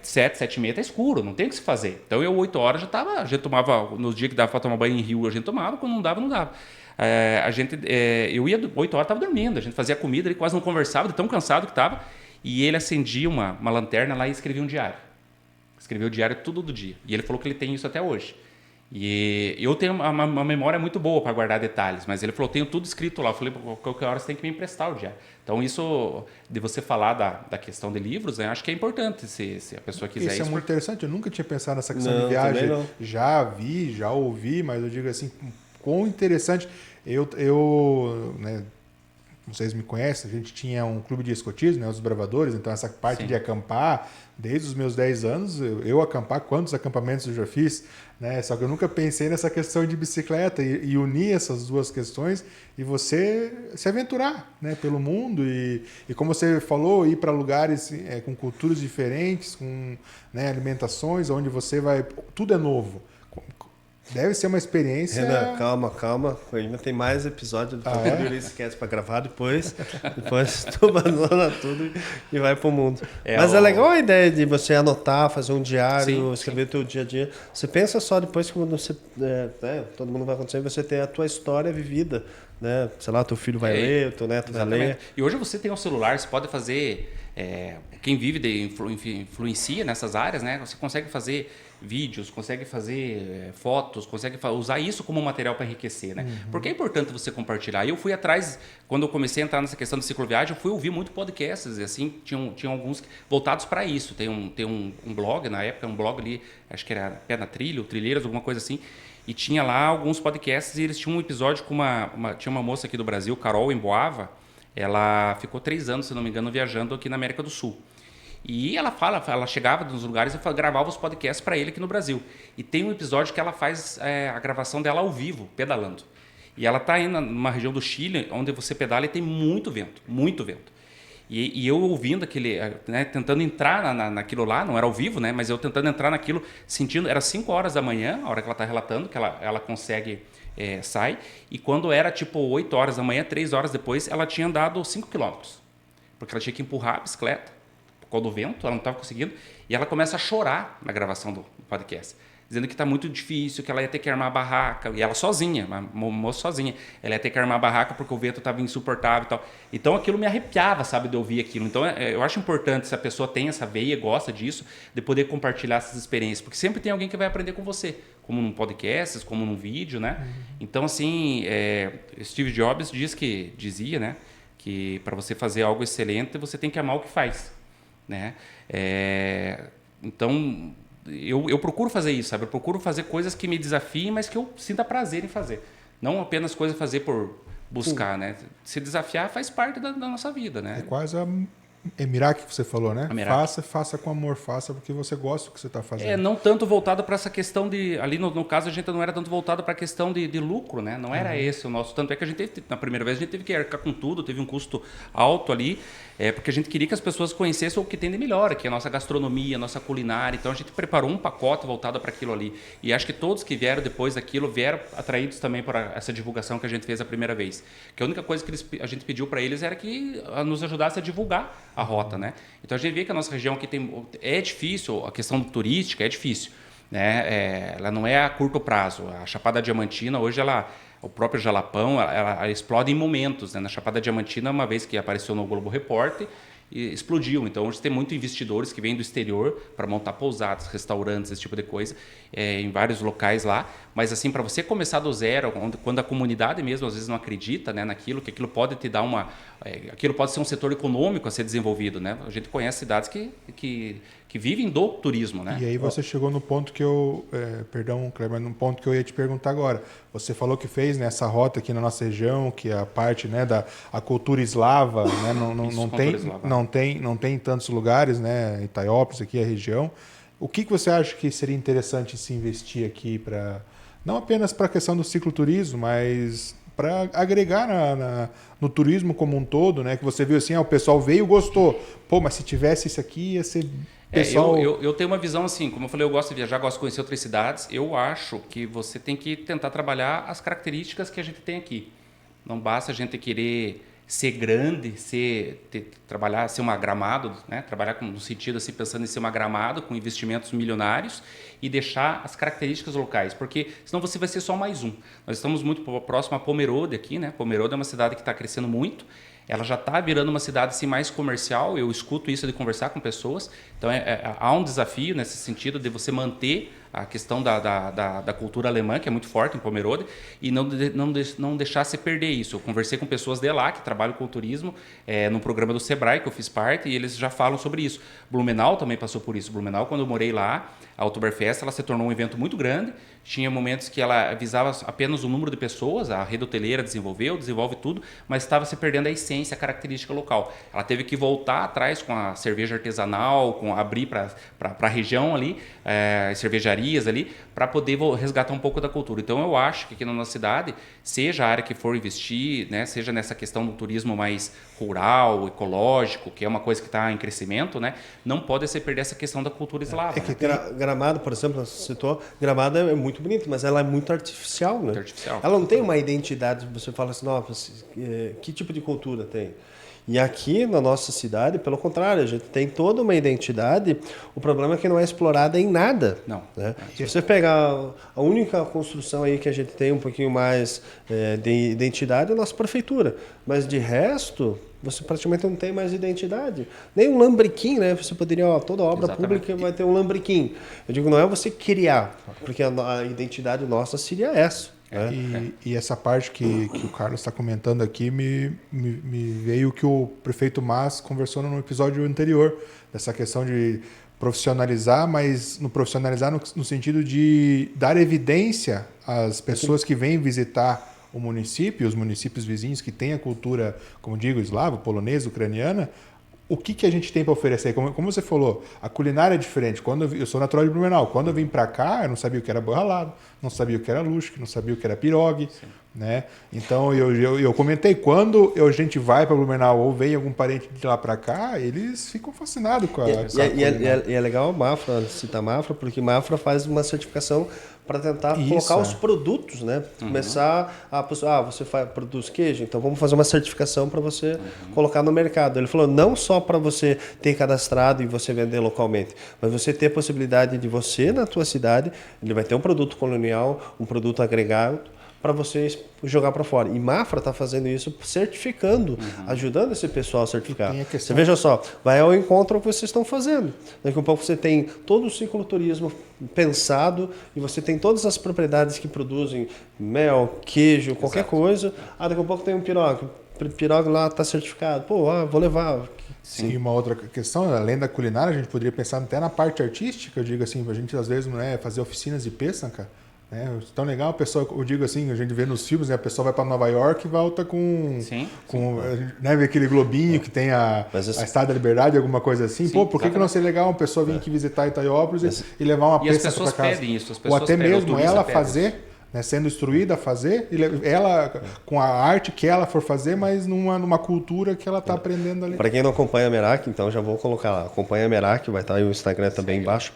7, 7h30 é escuro, não tem o que se fazer. Então eu 8 horas a gente tomava, nos dias que dava para tomar banho em rio, a gente tomava, quando não dava, não dava. Eu ia 8 horas, estava dormindo, a gente fazia comida, ele quase não conversava, de tão cansado que estava, e ele acendia uma lanterna lá e escrevia um diário. Escreveu o diário tudo do dia. E ele falou que ele tem isso até hoje. E eu tenho uma memória muito boa para guardar detalhes, mas ele falou, tenho tudo escrito lá. Eu falei, qualquer hora você tem que me emprestar o diário. Então, isso de você falar da questão de livros, né, acho que é importante se a pessoa quiser isso. Isso é muito interessante. Eu nunca tinha pensado nessa questão de viagem. Já vi, já ouvi, mas eu digo assim, quão interessante. Né, vocês me conhecem, a gente tinha um clube de escotismo, né, os bravadores, então essa parte Sim. de acampar, desde os meus 10 anos, eu acampar, quantos acampamentos eu já fiz, né? Só que eu nunca pensei nessa questão de bicicleta e unir essas duas questões e você se aventurar, né, pelo mundo e como você falou, ir para lugares com culturas diferentes, com, né, alimentações, onde você vai... Tudo é novo. Deve ser uma experiência... Renan, calma. Ainda tem mais episódio do Esquece para gravar depois. Depois tu abandona tudo e vai pro mundo. Mas é legal a ideia de você anotar, fazer um diário, escrever o teu dia a dia. Você pensa só depois que você... todo mundo vai acontecer, você tem a tua história vivida. Né? Sei lá, teu filho vai ler, teu neto vai ler. E hoje você tem um celular, você pode fazer... quem vive influencia nessas áreas, né? Você consegue fazer vídeos, consegue fazer fotos, consegue usar isso como material para enriquecer, né? Uhum. Porque é importante você compartilhar. Eu fui atrás, quando eu comecei a entrar nessa questão de cicloviagem, eu fui ouvir muito podcasts, e assim, tinham alguns voltados para isso. Tem um blog, na época, um blog ali, acho que era Pé na Trilha, ou Trilheiras, alguma coisa assim, e tinha lá alguns podcasts, e eles tinham um episódio com tinha uma moça aqui do Brasil, Carol Emboava, ela ficou 3 anos, se não me engano, viajando aqui na América do Sul. E ela chegava nos lugares e gravava os podcasts para ele aqui no Brasil. E tem um episódio que ela faz a gravação dela ao vivo, pedalando. E ela está aí numa região do Chile, onde você pedala e tem muito vento, muito vento. E eu ouvindo aquele, né, tentando entrar naquilo lá, não era ao vivo, né, mas eu tentando entrar naquilo, sentindo, era 5 horas da manhã, a hora que ela está relatando, que ela consegue, sai, e quando era tipo 8 horas da manhã, 3 horas depois, ela tinha andado 5 quilômetros, porque ela tinha que empurrar a bicicleta, causa do vento, ela não estava conseguindo, e ela começa a chorar na gravação do podcast, dizendo que está muito difícil, que ela ia ter que armar a barraca, e ela sozinha, uma moça sozinha, ela ia ter que armar a barraca porque o vento estava insuportável e tal. Então aquilo me arrepiava, sabe, de ouvir aquilo. Então eu acho importante, se a pessoa tem essa veia, gosta disso, de poder compartilhar essas experiências, porque sempre tem alguém que vai aprender com você, como num podcast, como num vídeo, né? Então, assim, Steve Jobs dizia, né, que para você fazer algo excelente, você tem que amar o que faz, né? Então, eu procuro fazer isso, sabe? Eu procuro fazer coisas que me desafiem, mas que eu sinta prazer em fazer. Não apenas coisas fazer por buscar, né? Se desafiar faz parte da nossa vida, né? É quase a Mirac que você falou, né? Mirac. Faça com amor, faça porque você gosta do que você está fazendo. Não tanto voltado para essa questão de... Ali no caso, a gente não era tanto voltado para a questão de lucro, né? Não era esse o nosso... Tanto é que a gente na primeira vez, a gente teve que arcar com tudo, teve um custo alto ali, porque a gente queria que as pessoas conhecessem o que tem de melhor, que é a nossa gastronomia, a nossa culinária. Então, a gente preparou um pacote voltado para aquilo ali. E acho que todos que vieram depois daquilo vieram atraídos também para essa divulgação que a gente fez a primeira vez. Que a única coisa que a gente pediu para eles era que nos ajudasse a divulgar a rota, né? Então, a gente vê que a nossa região aqui é difícil, a questão turística é difícil, né? Ela não é a curto prazo. A Chapada Diamantina, hoje, o próprio Jalapão, ela explode em momentos, né? Na Chapada Diamantina, uma vez que apareceu no Globo Repórter, e explodiu. Então, hoje tem muitos investidores que vêm do exterior para montar pousadas, restaurantes, esse tipo de coisa, em vários locais lá. Mas, assim, para você começar do zero, quando a comunidade mesmo, às vezes, não acredita, né, naquilo, que aquilo pode te dar aquilo pode ser um setor econômico a ser desenvolvido, né? A gente conhece cidades que vivem do turismo, né? E aí você chegou no ponto que perdão, Kleber, no ponto que eu ia te perguntar agora. Você falou que fez nessa rota aqui na nossa região, que a parte, né, a cultura eslava, né, não tem em tantos lugares, né, Itaiópolis aqui a região. O que você acha que seria interessante se investir aqui para não apenas para a questão do cicloturismo, mas para agregar no turismo como um todo, né? Que você viu assim, o pessoal veio e gostou. Pô, mas se tivesse isso aqui, ia ser... Pessoal... Eu tenho uma visão assim, como eu falei, eu gosto de viajar, gosto de conhecer outras cidades. Eu acho que você tem que tentar trabalhar as características que a gente tem aqui. Não basta a gente querer ser grande, trabalhar, ser uma Gramado, né? Trabalhar no sentido assim, pensando em ser uma Gramado com investimentos milionários e deixar as características locais, porque senão você vai ser só mais um. Nós estamos muito próximo a Pomerode aqui, né? Pomerode é uma cidade que está crescendo muito. Ela já está virando uma cidade assim, mais comercial. Eu escuto isso de conversar com pessoas. Então, há um desafio nesse sentido de você manter a questão da cultura alemã, que é muito forte em Pomerode, e não deixar se perder isso. Eu conversei com pessoas de lá que trabalham com turismo, no programa do Sebrae, que eu fiz parte, e eles já falam sobre isso. Blumenau também passou por isso. Blumenau, quando eu morei lá, a Oktoberfest, ela se tornou um evento muito grande. Tinha momentos que ela visava apenas o número de pessoas, a rede hoteleira desenvolve tudo, mas estava se perdendo a essência, a característica local. Ela teve que voltar atrás com a cerveja artesanal, abrir para a região ali, as cervejarias ali, para poder resgatar um pouco da cultura. Então, eu acho que aqui na nossa cidade, seja a área que for investir, né, seja nessa questão do turismo mais rural, ecológico, que é uma coisa que está em crescimento, né, não pode se perder essa questão da cultura eslava. Gramado, por exemplo, você citou, Gramado é muito bonito, mas ela é muito artificial, né? Muito artificial. Ela não tem uma identidade, você fala assim, nossa, que tipo de cultura tem? E aqui na nossa cidade, pelo contrário, a gente tem toda uma identidade, o problema é que não é explorada em nada. Não. Né? Se você pegar a única construção aí que a gente tem um pouquinho mais de identidade é a nossa prefeitura, mas de resto... você praticamente não tem mais identidade. Nem um lambrequim, né? Você poderia, toda obra pública vai ter um lambrequim. Eu digo, não é você criar, porque a identidade nossa seria essa. E essa parte que o Carlos está comentando aqui me veio que o prefeito Mas conversou no episódio anterior, dessa questão de profissionalizar, mas no sentido de dar evidência às pessoas que vêm visitar o município, os municípios vizinhos que têm a cultura, como digo, eslava, polonesa, ucraniana, o que a gente tem para oferecer? Como você falou, a culinária é diferente. Eu sou natural de Blumenau. Quando eu vim para cá, eu não sabia o que era boi ralado, não sabia o que era luxo, não sabia o que era pirogue, né? Então, eu comentei, quando a gente vai para Blumenau ou vem algum parente de lá para cá, eles ficam fascinados com a e é legal a Mafra, citar a Mafra, porque Mafra faz uma certificação para tentar Isso, colocar os produtos, né? Começar a você produz queijo, então vamos fazer uma certificação para você colocar no mercado. Ele falou, não só para você ter cadastrado e você vender localmente, mas você ter a possibilidade de você, na tua cidade, ele vai ter um produto colonial, um produto agregado, para vocês jogar para fora. E Mafra está fazendo isso, certificando, ajudando esse pessoal a certificar. Você veja só, vai ao encontro ao que vocês estão fazendo. Daqui a pouco você tem todo o cicloturismo pensado e você tem todas as propriedades que produzem mel, queijo, qualquer coisa. Daqui a pouco tem um pirogue. O pirogue lá está certificado. Pô, vou levar. Sim. E uma outra questão, além da culinária, a gente poderia pensar até na parte artística, eu digo assim, a gente às vezes fazer oficinas de pêssega. Tão legal, a pessoa, eu digo assim, a gente vê nos filmes, né, a pessoa vai para Nova York e volta com vê aquele globinho que tem a Estátua da Liberdade, alguma coisa assim. Pô, por que não seria legal uma pessoa vir aqui visitar Itaiópolis e levar uma peça para casa? Pedem isso, as ou até mesmo ela pedem fazer, né, sendo instruída a fazer, ela com a arte que ela for fazer, mas numa cultura que ela está aprendendo ali. Para quem não acompanha a Merak, então já vou colocar lá. Acompanha a Merak, vai estar aí o Instagram também embaixo.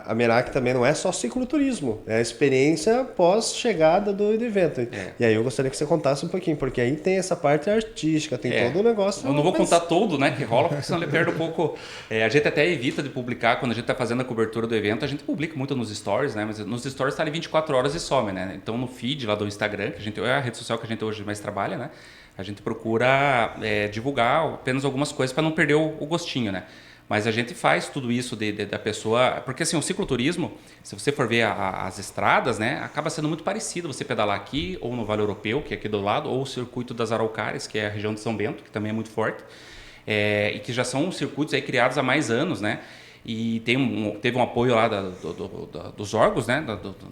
A Merak também não é só cicloturismo, é a experiência pós-chegada do evento. E aí eu gostaria que você contasse um pouquinho, porque aí tem essa parte artística, tem todo o negócio. Eu não vou contar tudo, né, que rola, porque senão ele perde um pouco. A gente até evita de publicar, quando a gente está fazendo a cobertura do evento, a gente publica muito nos stories, né, mas nos stories está ali 24 horas e some, né. Então no feed lá do Instagram, que é a rede social que a gente hoje mais trabalha, né, a gente procura divulgar apenas algumas coisas para não perder o gostinho, né. Mas a gente faz tudo isso da pessoa... Porque assim, o cicloturismo, se você for ver as estradas, né, acaba sendo muito parecido você pedalar aqui, ou no Vale Europeu, que é aqui do lado, ou o Circuito das Araucárias, que é a região de São Bento, que também é muito forte, e que já são circuitos aí criados há mais anos, né? E teve um apoio lá dos órgãos, né,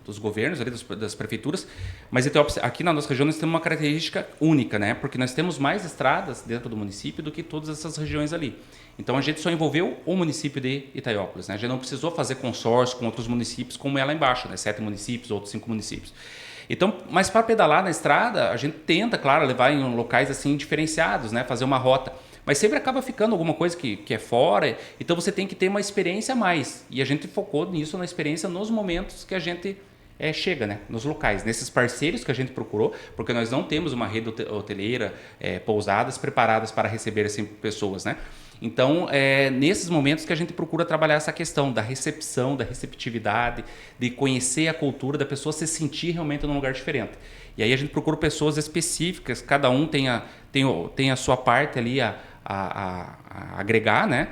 dos governos, ali, das prefeituras. Mas então, aqui na nossa região nós temos uma característica única, né? Porque nós temos mais estradas dentro do município do que todas essas regiões ali. Então a gente só envolveu o município de Itaiópolis, né? A gente não precisou fazer consórcio com outros municípios como é lá embaixo, né? 7 municípios, outros 5 municípios. Então, mas para pedalar na estrada, a gente tenta, claro, levar em locais assim diferenciados, né? Fazer uma rota. Mas sempre acaba ficando alguma coisa que é fora, então você tem que ter uma experiência a mais. E a gente focou nisso, na experiência, nos momentos que a gente chega, né? Nos locais, nesses parceiros que a gente procurou, porque nós não temos uma rede hoteleira, pousadas preparadas para receber assim, pessoas, né? Então, nesses momentos que a gente procura trabalhar essa questão da recepção, da receptividade, de conhecer a cultura, da pessoa se sentir realmente num lugar diferente. E aí a gente procura pessoas específicas, cada um tem a sua parte ali a agregar, né?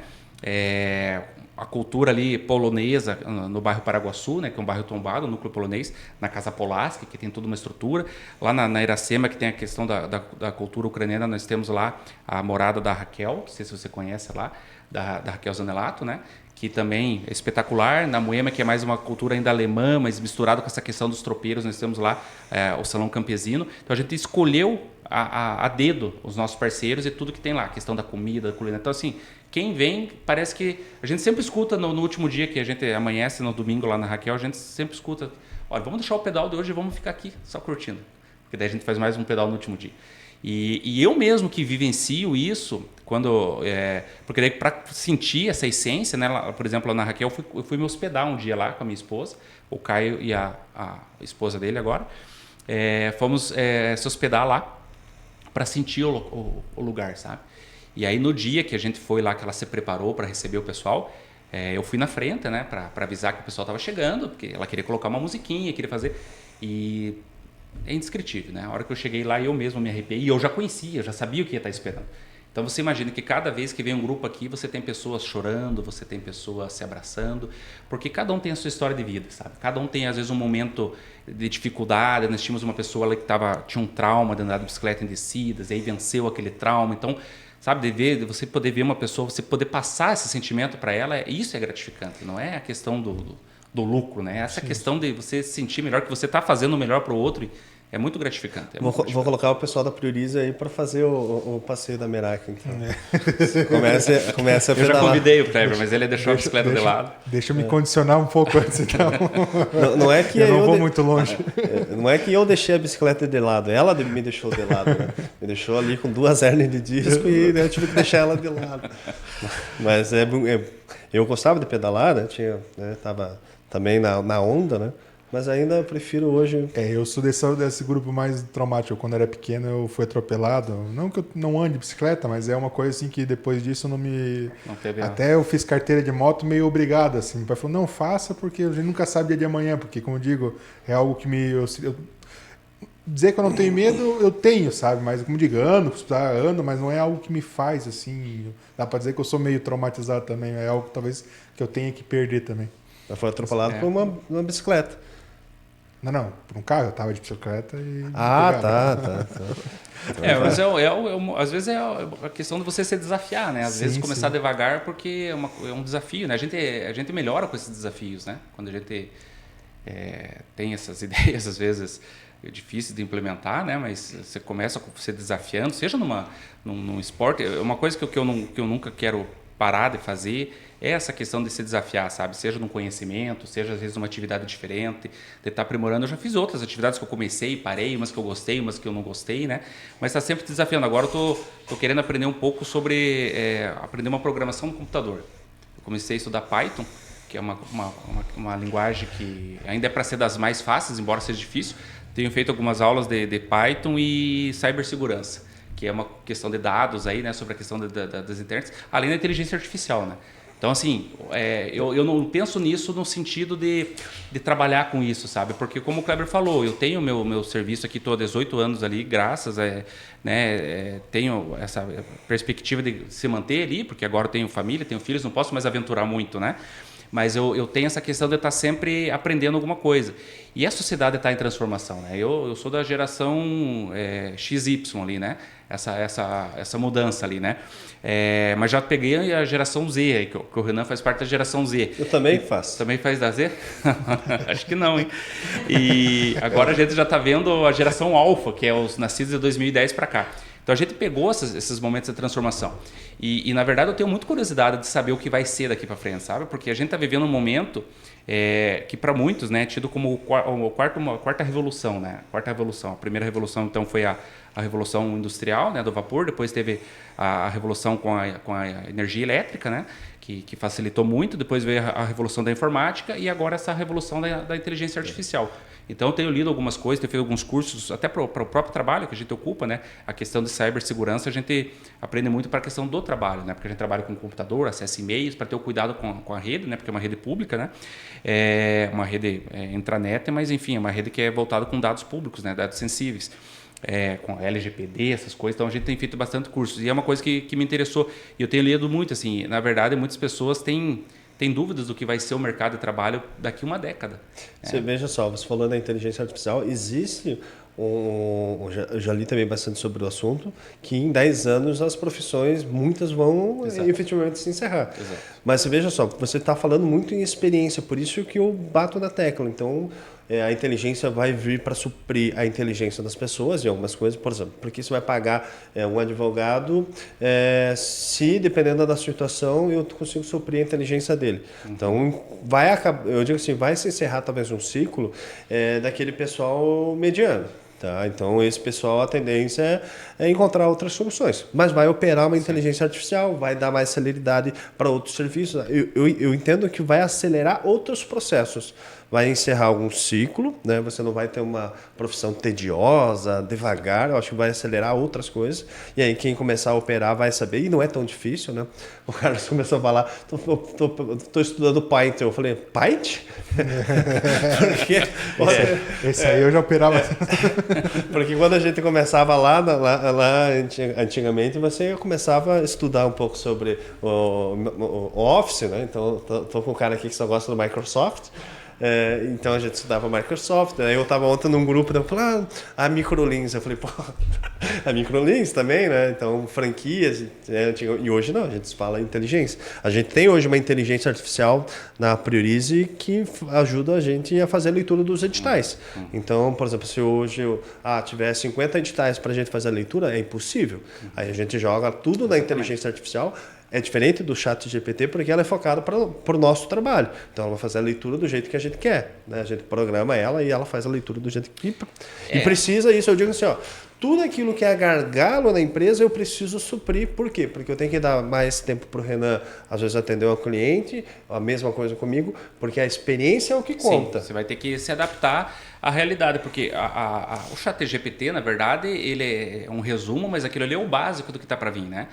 A cultura ali polonesa no bairro Paraguaçu, né, que é um bairro tombado, núcleo polonês, na Casa Polaski, que tem toda uma estrutura. Lá na Iracema, que tem a questão da cultura ucraniana, nós temos lá a morada da Raquel, não sei se você conhece lá, da Raquel Zanelato, né, que também é espetacular. Na Moema, que é mais uma cultura ainda alemã, mas misturado com essa questão dos tropeiros, nós temos lá o Salão Campesino. Então a gente escolheu a dedo os nossos parceiros e tudo que tem lá, a questão da comida, da culinária. Então assim, quem vem, parece que... A gente sempre escuta no último dia que a gente amanhece, no domingo lá na Raquel, a gente sempre escuta, olha, vamos deixar o pedal de hoje e vamos ficar aqui só curtindo. Porque daí a gente faz mais um pedal no último dia. E eu mesmo que vivencio isso, porque daí para sentir essa essência, né, lá, por exemplo, lá na Raquel, eu fui me hospedar um dia lá com a minha esposa, o Caio e a esposa dele agora, fomos se hospedar lá para sentir o lugar, sabe? E aí no dia que a gente foi lá, que ela se preparou para receber o pessoal, eu fui na frente, né, para avisar que o pessoal estava chegando, porque ela queria colocar uma musiquinha, queria fazer, e é indescritível, né? A hora que eu cheguei lá, eu mesmo me arrepiei, e eu já conhecia, eu já sabia o que ia estar esperando. Então você imagina que cada vez que vem um grupo aqui, você tem pessoas chorando, você tem pessoas se abraçando, porque cada um tem a sua história de vida, sabe? Cada um tem às vezes um momento de dificuldade. Nós tínhamos uma pessoa lá que tinha um trauma de andar de bicicleta em descidas, e aí venceu aquele trauma. Então, sabe, você poder ver uma pessoa, você poder passar esse sentimento para ela, isso é gratificante, não é a questão do lucro, né? Essa questão de você se sentir melhor, que você está fazendo o melhor para o outro. É muito gratificante. Vou colocar o pessoal da Priorize aí para fazer o passeio da Merak. Então. Começa a pedalar. Eu já convidei o Kleber, mas ele deixou a bicicleta de lado. Deixa eu me condicionar um pouco antes, então. Não é que eu não vou muito longe. Não é que eu deixei a bicicleta de lado, ela me deixou de lado. Né? Me deixou ali com 2 hérnias de disco e eu tive que deixar ela de lado. Mas eu gostava de pedalar, né? Tava também na onda, né? mas ainda eu prefiro hoje... Eu sou desse grupo mais traumático. Quando eu era pequeno, eu fui atropelado. Não que eu não ande de bicicleta, mas é uma coisa assim que depois disso eu não me... Não teve Até eu fiz carteira de moto meio obrigado, assim. Meu pai falou, não, faça, porque a gente nunca sabe dia de amanhã. Porque, como eu digo, é algo que dizer que eu não tenho medo, eu tenho, sabe? Mas, como digo, ando, mas não é algo que me faz, assim... Dá pra dizer que eu sou meio traumatizado também. É algo, talvez, que eu tenha que perder também. Ela foi atropelado por uma bicicleta. Não, por um carro, eu tava de bicicleta e... Tá. Mas às vezes é a questão de você se desafiar, né? Às vezes começar devagar porque é um desafio, né? A gente melhora com esses desafios, né? Quando a gente tem essas ideias, às vezes é difícil de implementar, né? Mas você começa se desafiando, seja num esporte. Uma coisa que eu nunca quero parar de fazer é essa questão de se desafiar, sabe? Seja num conhecimento, seja às vezes numa atividade diferente, de estar aprimorando. Eu já fiz outras atividades que eu comecei, parei, umas que eu gostei, umas que eu não gostei, né? Mas está sempre desafiando. Agora eu tô querendo aprender um pouco sobre aprender uma programação no computador. Eu comecei a estudar Python, que é uma linguagem que ainda é para ser das mais fáceis, embora seja difícil. Tenho feito algumas aulas de Python e cibersegurança, que é uma questão de dados aí, né, sobre a questão das internets, além da inteligência artificial, né? Então, assim, eu não penso nisso no sentido de trabalhar com isso, sabe? Porque, como o Kleber falou, eu tenho meu serviço aqui, estou há 18 anos ali, graças tenho essa perspectiva de se manter ali, porque agora eu tenho família, tenho filhos, não posso mais aventurar muito, né? Mas eu tenho essa questão de estar sempre aprendendo alguma coisa. E a sociedade está em transformação, né? Eu sou da geração XY ali, né? Essa mudança ali, né? Mas já peguei a geração Z, aí, que o Renan faz parte da geração Z. Eu também faço. Também faz da Z? Acho que não, hein? E agora a gente já está vendo a geração Alpha, que é os nascidos de 2010 para cá. Então a gente pegou esses momentos de transformação. E na verdade eu tenho muita curiosidade de saber o que vai ser daqui para frente, sabe? Porque a gente está vivendo um momento que para muitos, né, é tido como a quarta revolução, né? A quarta revolução. A primeira revolução então foi a revolução industrial, né, do vapor. Depois teve a revolução com a energia elétrica, né? Que facilitou muito. Depois veio a revolução da informática e agora essa revolução da inteligência artificial. Então eu tenho lido algumas coisas, tenho feito alguns cursos, até para o próprio trabalho que a gente ocupa, né? A questão de cibersegurança a gente aprende muito para a questão do trabalho, né? Porque a gente trabalha com computador, acessa e-mails, para ter o cuidado com a rede, né? Porque é uma rede pública, né? É uma rede intranet, mas enfim, é uma rede que é voltada com dados públicos, né? Dados sensíveis. Com LGPD, essas coisas, então a gente tem feito bastante cursos e é uma coisa que me interessou e eu tenho lido muito, assim, na verdade muitas pessoas têm dúvidas do que vai ser o mercado de trabalho daqui a uma década. Você veja só, você falando da inteligência artificial, existe eu já li também bastante sobre o assunto, que em 10 anos as profissões, muitas vão efetivamente se encerrar. Exato. Mas você veja só, você está falando muito em experiência, por isso que eu bato na tecla. Então, a inteligência vai vir para suprir a inteligência das pessoas em algumas coisas, por exemplo, porque você vai pagar um advogado se, dependendo da situação, eu consigo suprir a inteligência dele. Então, eu digo assim, vai se encerrar talvez um ciclo daquele pessoal mediano. Tá? Então, esse pessoal, a tendência é encontrar outras soluções. Mas vai operar uma inteligência artificial, vai dar mais celeridade para outros serviços. Eu entendo que vai acelerar outros processos. Vai encerrar algum ciclo, né? Você não vai ter uma profissão tediosa, devagar. Eu acho que vai acelerar outras coisas. E aí quem começar a operar vai saber. E não é tão difícil, né? O Carlos começou a falar, tô estudando Python. Eu falei, Python? Porque esse aí eu já operava. Porque quando a gente começava lá antigamente, você começava a estudar um pouco sobre o Office, né? Então, tô com um cara aqui que só gosta do Microsoft. Então a gente estudava Microsoft, né? Eu estava ontem num grupo, eu falei, a Microlins. Eu falei, pô, a Microlins também, né? Então, franquias, e hoje não, a gente fala inteligência. A gente tem hoje uma inteligência artificial na Priorize que ajuda a gente a fazer a leitura dos editais. Então, por exemplo, se hoje tiver 50 editais para a gente fazer a leitura, é impossível. Aí a gente joga tudo na inteligência artificial. É diferente do ChatGPT porque ela é focada para o nosso trabalho. Então, ela vai fazer a leitura do jeito que a gente quer. Né? A gente programa ela e ela faz a leitura do jeito que... E precisa isso. Eu digo assim, tudo aquilo que é gargalo na empresa eu preciso suprir. Por quê? Porque eu tenho que dar mais tempo para o Renan, às vezes, atender um cliente, a mesma coisa comigo, porque a experiência é o que conta. Sim, você vai ter que se adaptar à realidade, porque o ChatGPT, na verdade, ele é um resumo, mas aquilo ali é o básico do que está para vir, né?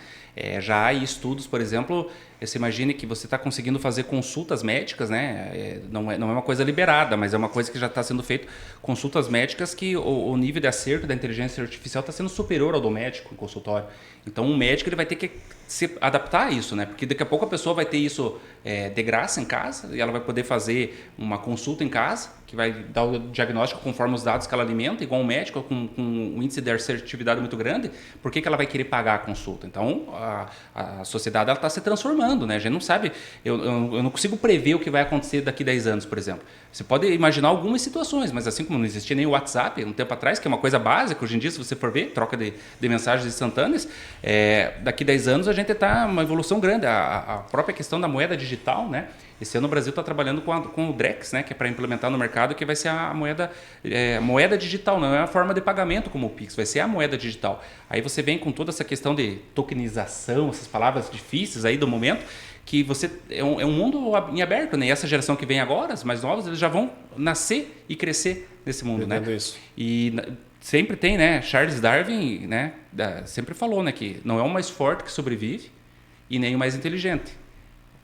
Já há estudos, por exemplo, você imagine que você está conseguindo fazer consultas médicas, né? Não é uma coisa liberada, mas é uma coisa que já está sendo feito, consultas médicas que o nível de acerto da inteligência artificial está sendo superior ao do médico em consultório. Então, o médico ele vai ter que se adaptar a isso, né? Porque daqui a pouco a pessoa vai ter isso de graça em casa e ela vai poder fazer uma consulta em casa, que vai dar o diagnóstico conforme os dados que ela alimenta, igual um médico com um índice de assertividade muito grande. Por que ela vai querer pagar a consulta? Então, a sociedade está se transformando, né? A gente não sabe, eu não consigo prever o que vai acontecer daqui a 10 anos, por exemplo. Você pode imaginar algumas situações, mas assim como não existia nem o WhatsApp um tempo atrás, que é uma coisa básica, hoje em dia, se você for ver, troca de mensagens instantâneas, daqui a 10 anos a gente está uma evolução grande. A própria questão da moeda digital, né? Esse ano o Brasil está trabalhando com o Drex, né? Que é para implementar no mercado, que vai ser a moeda digital, não é a forma de pagamento como o Pix, vai ser a moeda digital. Aí você vem com toda essa questão de tokenização, essas palavras difíceis aí do momento, que você é um mundo em aberto, né? E essa geração que vem agora, os mais novos, eles já vão nascer e crescer nesse mundo, né? Isso. E sempre tem, né? Charles Darwin, né? Sempre falou, né? Que não é o mais forte que sobrevive e nem o mais inteligente.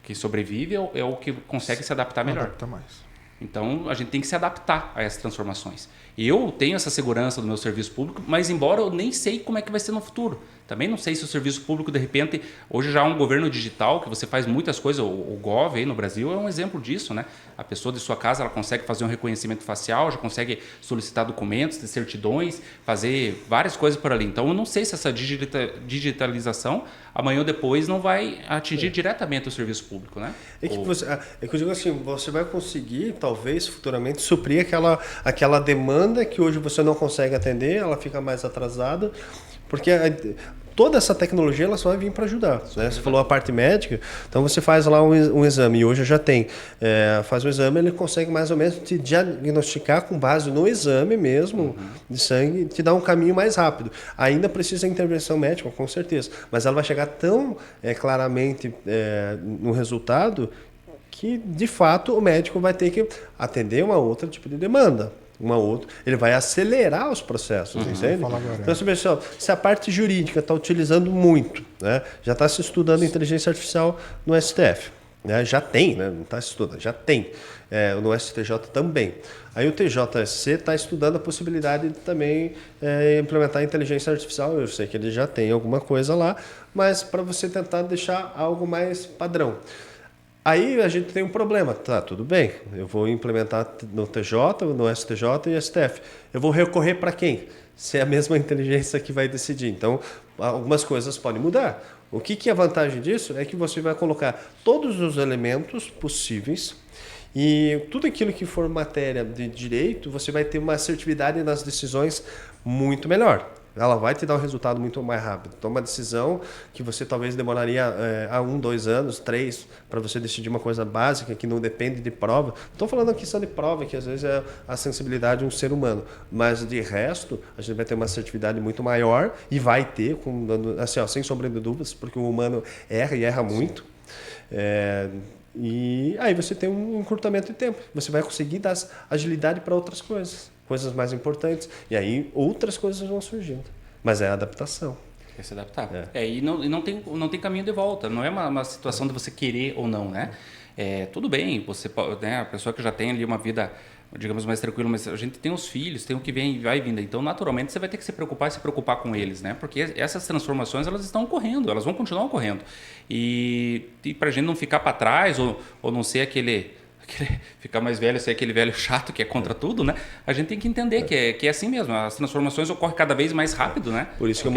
O que sobrevive é o que consegue se adaptar melhor. Adapta mais. Então, a gente tem que se adaptar a essas transformações. Eu tenho essa segurança do meu serviço público, mas embora eu nem sei como é que vai ser no futuro. Também não sei se o serviço público, de repente, hoje já há um governo digital, que você faz muitas coisas, o Gov aí no Brasil é um exemplo disso, né? A pessoa de sua casa, ela consegue fazer um reconhecimento facial, já consegue solicitar documentos, de certidões, fazer várias coisas por ali. Então, eu não sei se essa digitalização, amanhã ou depois, não vai atingir diretamente o serviço público, né? É que eu digo assim, você vai conseguir, talvez, futuramente, suprir aquela demanda que hoje você não consegue atender, ela fica mais atrasada, porque toda essa tecnologia ela só vai vir para ajudar. Né? Você falou a parte médica, então você faz lá um exame, e hoje já tem, faz o exame, ele consegue mais ou menos te diagnosticar com base no exame mesmo, de sangue, te dar um caminho mais rápido. Ainda precisa de intervenção médica, com certeza, mas ela vai chegar tão claramente no resultado que, de fato, o médico vai ter que atender uma outra tipo de demanda. Ele vai acelerar os processos, entende? Então, pessoal, se a parte jurídica está utilizando muito, né, já está se estudando inteligência artificial no STF, né, já tem, né, não está se estudando, já tem, no STJ também. Aí o TJSC está estudando a possibilidade de também implementar inteligência artificial. Eu sei que ele já tem alguma coisa lá, mas para você tentar deixar algo mais padrão. Aí a gente tem um problema, tá, tudo bem, eu vou implementar no TJ, no STJ e STF. Eu vou recorrer para quem? Se é a mesma inteligência que vai decidir. Então, algumas coisas podem mudar. O que é a vantagem disso? É que você vai colocar todos os elementos possíveis e tudo aquilo que for matéria de direito, você vai ter uma assertividade nas decisões muito melhor. Ela vai te dar um resultado muito mais rápido. Então, uma decisão que você talvez demoraria 1, 2 anos, 3, para você decidir uma coisa básica que não depende de prova. Não estou falando a questão de prova, que às vezes é a sensibilidade de um ser humano. Mas, de resto, a gente vai ter uma assertividade muito maior e vai ter, assim, sem sombra de dúvidas, porque o humano erra e erra muito. E aí você tem um encurtamento de tempo. Você vai conseguir dar agilidade para outras coisas mais importantes. E aí outras coisas vão surgindo. Mas é a adaptação. É se adaptar. E não tem caminho de volta. Não é uma situação de você querer ou não, né? Tudo bem, você pode, né, a pessoa que já tem ali uma vida, digamos, mais tranquila, mas a gente tem os filhos, tem o que vem e vai vindo. Então, naturalmente, você vai ter que se preocupar com eles, né? Porque essas transformações, elas estão ocorrendo, elas vão continuar ocorrendo. E para a gente não ficar para trás ou não ser ficar mais velho, ser aquele velho chato que é contra tudo, né? A gente tem que entender que é assim mesmo. As transformações ocorrem cada vez mais rápido, né? Por isso que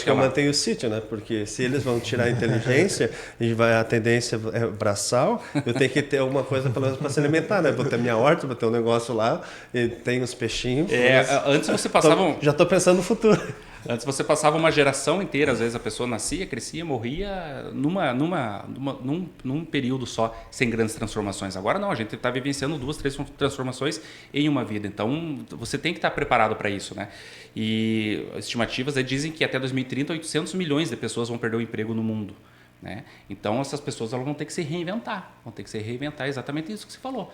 eu mantenho o sítio, né? Porque se eles vão tirar a inteligência e a tendência é braçal, eu tenho que ter alguma coisa pelo menos para se alimentar, né? Vou ter minha horta, vou ter um negócio lá, e tem os peixinhos. Antes você passava... Já estou pensando no futuro. Antes você passava uma geração inteira, às vezes a pessoa nascia, crescia, morria num período só, sem grandes transformações. Agora não, a gente está vivenciando 2, 3 transformações em uma vida. Então você tem que estar preparado para isso, né? E estimativas dizem que até 2030 800 milhões de pessoas vão perder o emprego no mundo. Né? Então essas pessoas elas vão ter que se reinventar, exatamente isso que você falou.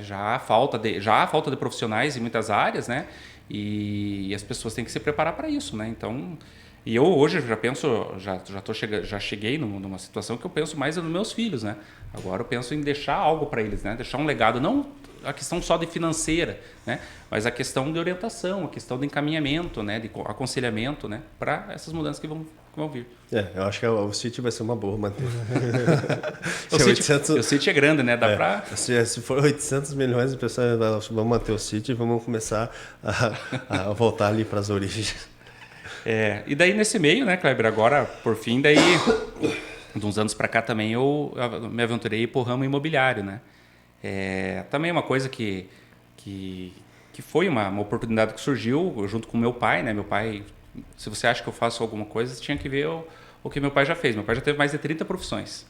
Já há falta de profissionais em muitas áreas, né? E as pessoas têm que se preparar para isso, né? Então, e eu hoje já penso, já cheguei numa situação que eu penso mais nos meus filhos, né? Agora eu penso em deixar algo para eles, né? Deixar um legado, não a questão só de financeira, né? Mas a questão de orientação, a questão de encaminhamento, né? De aconselhamento, né? Para essas mudanças que vão vir. Eu acho que o City vai ser uma boa manter. O City é grande, né? Dá para... Se for 800 milhões de pessoas, vamos manter o City e vamos começar a voltar ali para as origens. E daí nesse meio, né, Kleber, agora, por fim, daí, de uns anos para cá também, eu me aventurei para o ramo imobiliário, né? Também uma coisa que foi uma oportunidade que surgiu junto com meu pai, né? Meu pai, se você acha que eu faço alguma coisa, você tinha que ver o que meu pai já fez. Meu pai já teve mais de 30 profissões,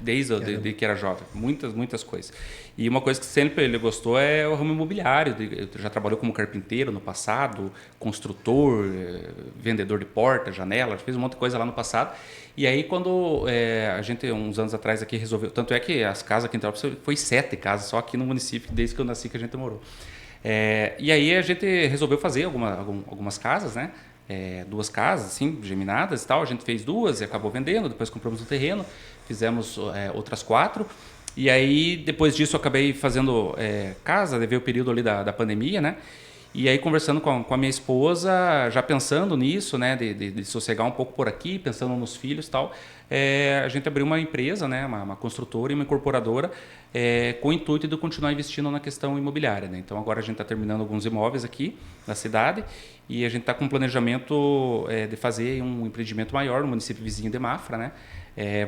desde que era jovem, muitas coisas. E uma coisa que sempre ele gostou é o ramo imobiliário. Ele já trabalhou como carpinteiro no passado, construtor, vendedor de porta, janela, fez um monte de coisa lá no passado. E aí quando a gente, uns anos atrás aqui, resolveu... Tanto é que as casas aqui em Terópolis foi 7 casas só aqui no município, desde que eu nasci que a gente morou. E aí a gente resolveu fazer algumas casas, né? 2 casas, assim, geminadas e tal. A gente fez 2 e acabou vendendo, depois compramos um terreno, fizemos outras 4. E aí, depois disso, eu acabei fazendo casa, veio o período ali da pandemia, né? E aí, conversando com a minha esposa, já pensando nisso, né? De sossegar um pouco por aqui, pensando nos filhos e tal, a gente abriu uma empresa, né? Uma construtora e uma incorporadora, com o intuito de continuar investindo na questão imobiliária, né? Então, agora a gente está terminando alguns imóveis aqui na cidade e a gente está com um planejamento de fazer um empreendimento maior no município vizinho de Mafra, né?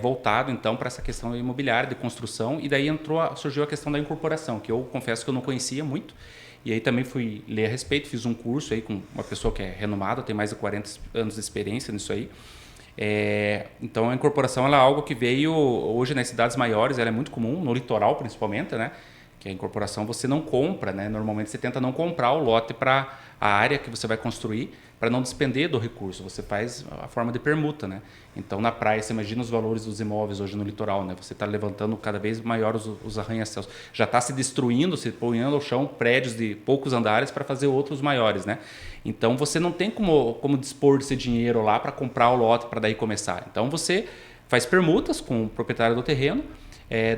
Voltado, então, para essa questão imobiliária, de construção. E daí surgiu a questão da incorporação, que eu confesso que eu não conhecia muito. E aí também fui ler a respeito, fiz um curso aí com uma pessoa que é renomada, tem mais de 40 anos de experiência nisso aí. Então a incorporação ela é algo que veio hoje nas cidades maiores, ela é muito comum, no litoral principalmente, né? Que a incorporação você não compra, né? Normalmente você tenta não comprar o lote para a área que você vai construir, para não despender do recurso, você faz a forma de permuta, né? Então na praia, você imagina os valores dos imóveis hoje no litoral, né? Você está levantando cada vez maior os arranha-céus, já está se destruindo, se ponhando ao chão prédios de poucos andares para fazer outros maiores, né? Então você não tem como dispor desse dinheiro lá para comprar o lote para daí começar. Então você faz permutas com o proprietário do terreno,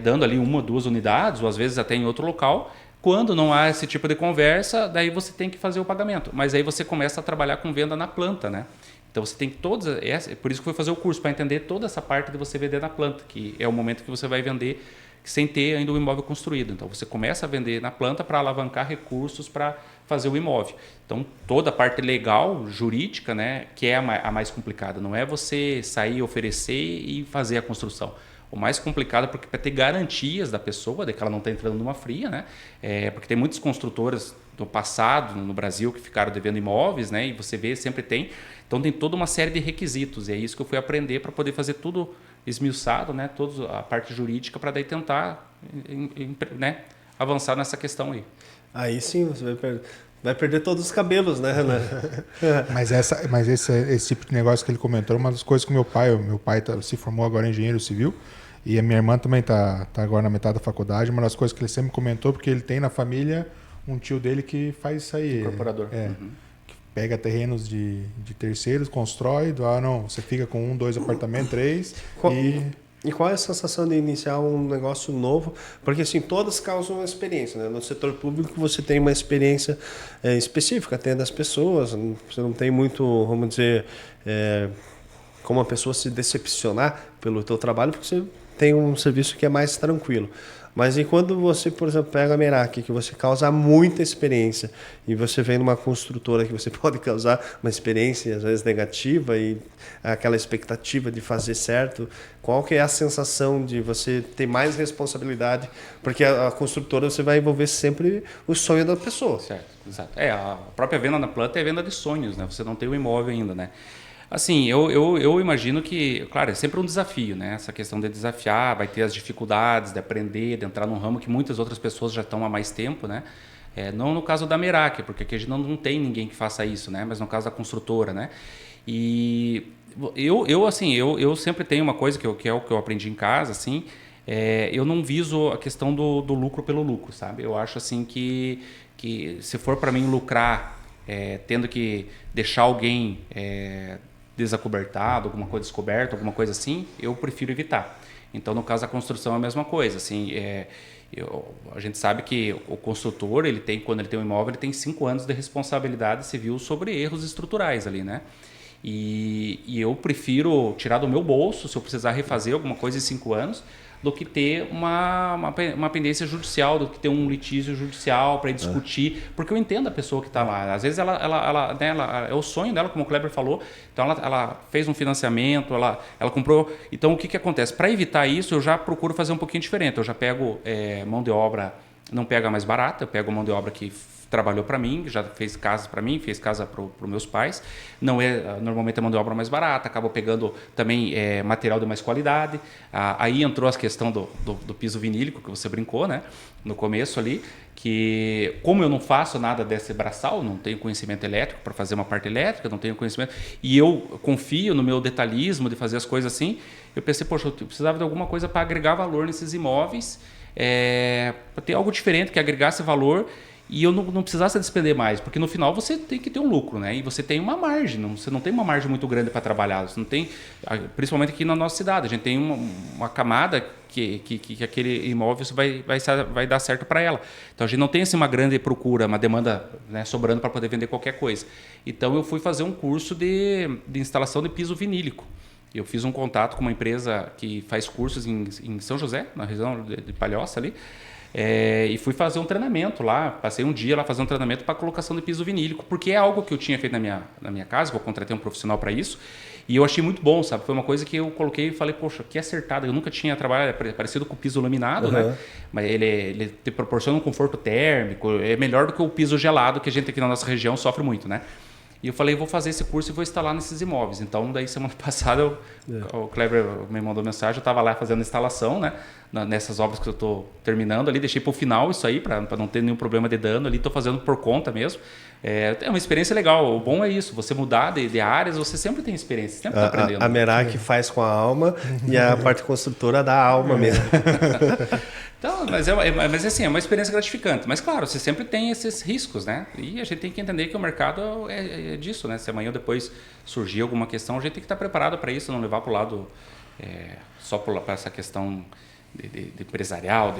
dando ali 1 ou 2 unidades, ou às vezes até em outro local. Quando não há esse tipo de conversa, daí você tem que fazer o pagamento. Mas aí você começa a trabalhar com venda na planta, né? Então você tem todas... Por isso que eu fui fazer o curso, para entender toda essa parte de você vender na planta, que é o momento que você vai vender sem ter ainda o imóvel construído. Então você começa a vender na planta para alavancar recursos para fazer o imóvel. Então toda a parte legal, jurídica, né, que é a mais complicada. Não é você sair, oferecer e fazer a construção. O mais complicado é porque para ter garantias da pessoa de que ela não está entrando numa fria, né? Porque tem muitas construtoras do passado no Brasil que ficaram devendo imóveis, né? E você vê, sempre tem. Então tem toda uma série de requisitos. E é isso que eu fui aprender para poder fazer tudo esmiuçado, né? Toda a parte jurídica para daí tentar, né? Avançar nessa questão aí. Aí sim, você vai perder todos os cabelos, né, Renan? Mas esse tipo de negócio que ele comentou é uma das coisas que meu pai se formou agora em engenheiro civil e a minha irmã também tá agora na metade da faculdade. Uma das coisas que ele sempre comentou, porque ele tem na família um tio dele que faz isso aí. Incorporador. Que pega terrenos de terceiros, constrói, você fica com 1, 2 apartamentos, 3 E qual é a sensação de iniciar um negócio novo? Porque assim, todas causam uma experiência, né? No setor público você tem uma experiência específica até das pessoas, você não tem muito, vamos dizer, como a pessoa se decepcionar pelo teu trabalho, porque você tem um serviço que é mais tranquilo. Mas e quando você, por exemplo, pega a Merak, que você causa muita experiência, e você vem numa construtora que você pode causar uma experiência, às vezes, negativa, e aquela expectativa de fazer certo, qual que é a sensação de você ter mais responsabilidade? Porque a construtora você vai envolver sempre o sonho da pessoa. Certo, exato. A própria venda na planta é venda de sonhos, né? Você não tem o imóvel ainda, né? Assim, eu imagino que, claro, é sempre um desafio, né? Essa questão de desafiar, vai ter as dificuldades de aprender, de entrar num ramo que muitas outras pessoas já estão há mais tempo, né? Não no caso da Merak, porque aqui a gente não tem ninguém que faça isso, né? Mas no caso da construtora, né? E eu sempre tenho uma coisa que é o que eu aprendi em casa, assim, eu não viso a questão do lucro pelo lucro, sabe? Eu acho assim que se for para mim lucrar, tendo que deixar alguém desacobertado, alguma coisa descoberta, alguma coisa assim, eu prefiro evitar. Então, no caso da construção é a mesma coisa. Assim, a gente sabe que o construtor, quando ele tem um imóvel, ele tem 5 anos de responsabilidade civil sobre erros estruturais ali, né? E eu prefiro tirar do meu bolso, se eu precisar refazer alguma coisa em 5 anos, do que ter uma pendência judicial, do que ter um litígio judicial para discutir, porque eu entendo a pessoa que está lá. Às vezes ela é o sonho dela, como o Kleber falou, então ela fez um financiamento, ela comprou. Então o que acontece? Para evitar isso, eu já procuro fazer um pouquinho diferente. Eu já pego mão de obra, não pego a mais barata, eu pego mão de obra que trabalhou para mim, já fez casa para mim, fez casa para os meus pais. Não é normalmente a mão de obra mais barata, acaba pegando também material de mais qualidade. Aí entrou a questão do piso vinílico, que você brincou, né? No começo ali, que como eu não faço nada desse braçal, não tenho conhecimento elétrico para fazer uma parte elétrica, não tenho conhecimento, e eu confio no meu detalhismo de fazer as coisas assim, eu pensei, poxa, eu precisava de alguma coisa para agregar valor nesses imóveis, para ter algo diferente que agregasse valor e eu não precisasse despender mais, porque no final você tem que ter um lucro, né? E você tem uma margem, você não tem uma margem muito grande para trabalhar, você não tem, principalmente aqui na nossa cidade, a gente tem uma camada que aquele imóvel vai dar certo para ela. Então a gente não tem assim uma grande procura, uma demanda, né, sobrando para poder vender qualquer coisa. Então eu fui fazer um curso de instalação de piso vinílico. Eu fiz um contato com uma empresa que faz cursos em São José, na região de Palhoça ali, e fui fazer um treinamento lá, passei um dia lá fazendo um treinamento para colocação de piso vinílico, porque é algo que eu tinha feito na minha casa, que eu contratei um profissional para isso, e eu achei muito bom, sabe? Foi uma coisa que eu coloquei e falei, poxa, que acertado, eu nunca tinha trabalhado, é parecido com o piso laminado, né? Mas ele te proporciona um conforto térmico, é melhor do que o piso gelado, que a gente aqui na nossa região sofre muito, né? E eu falei, vou fazer esse curso e vou instalar nesses imóveis. Então, daí semana passada, o Kleber me mandou mensagem, eu estava lá fazendo a instalação, né? Nessas obras que eu estou terminando ali, deixei para o final isso aí, para não ter nenhum problema de dano ali, estou fazendo por conta mesmo. É uma experiência legal, o bom é isso, você mudar de áreas, você sempre tem experiência, sempre está aprendendo. A Merak faz com a alma e a parte construtora dá a alma mesmo. Então, mas assim, é uma experiência gratificante. Mas claro, você sempre tem esses riscos, né? E a gente tem que entender que o mercado é disso, né? Se amanhã ou depois surgir alguma questão, a gente tem que estar preparado para isso, não levar para o lado só para essa questão de empresarial,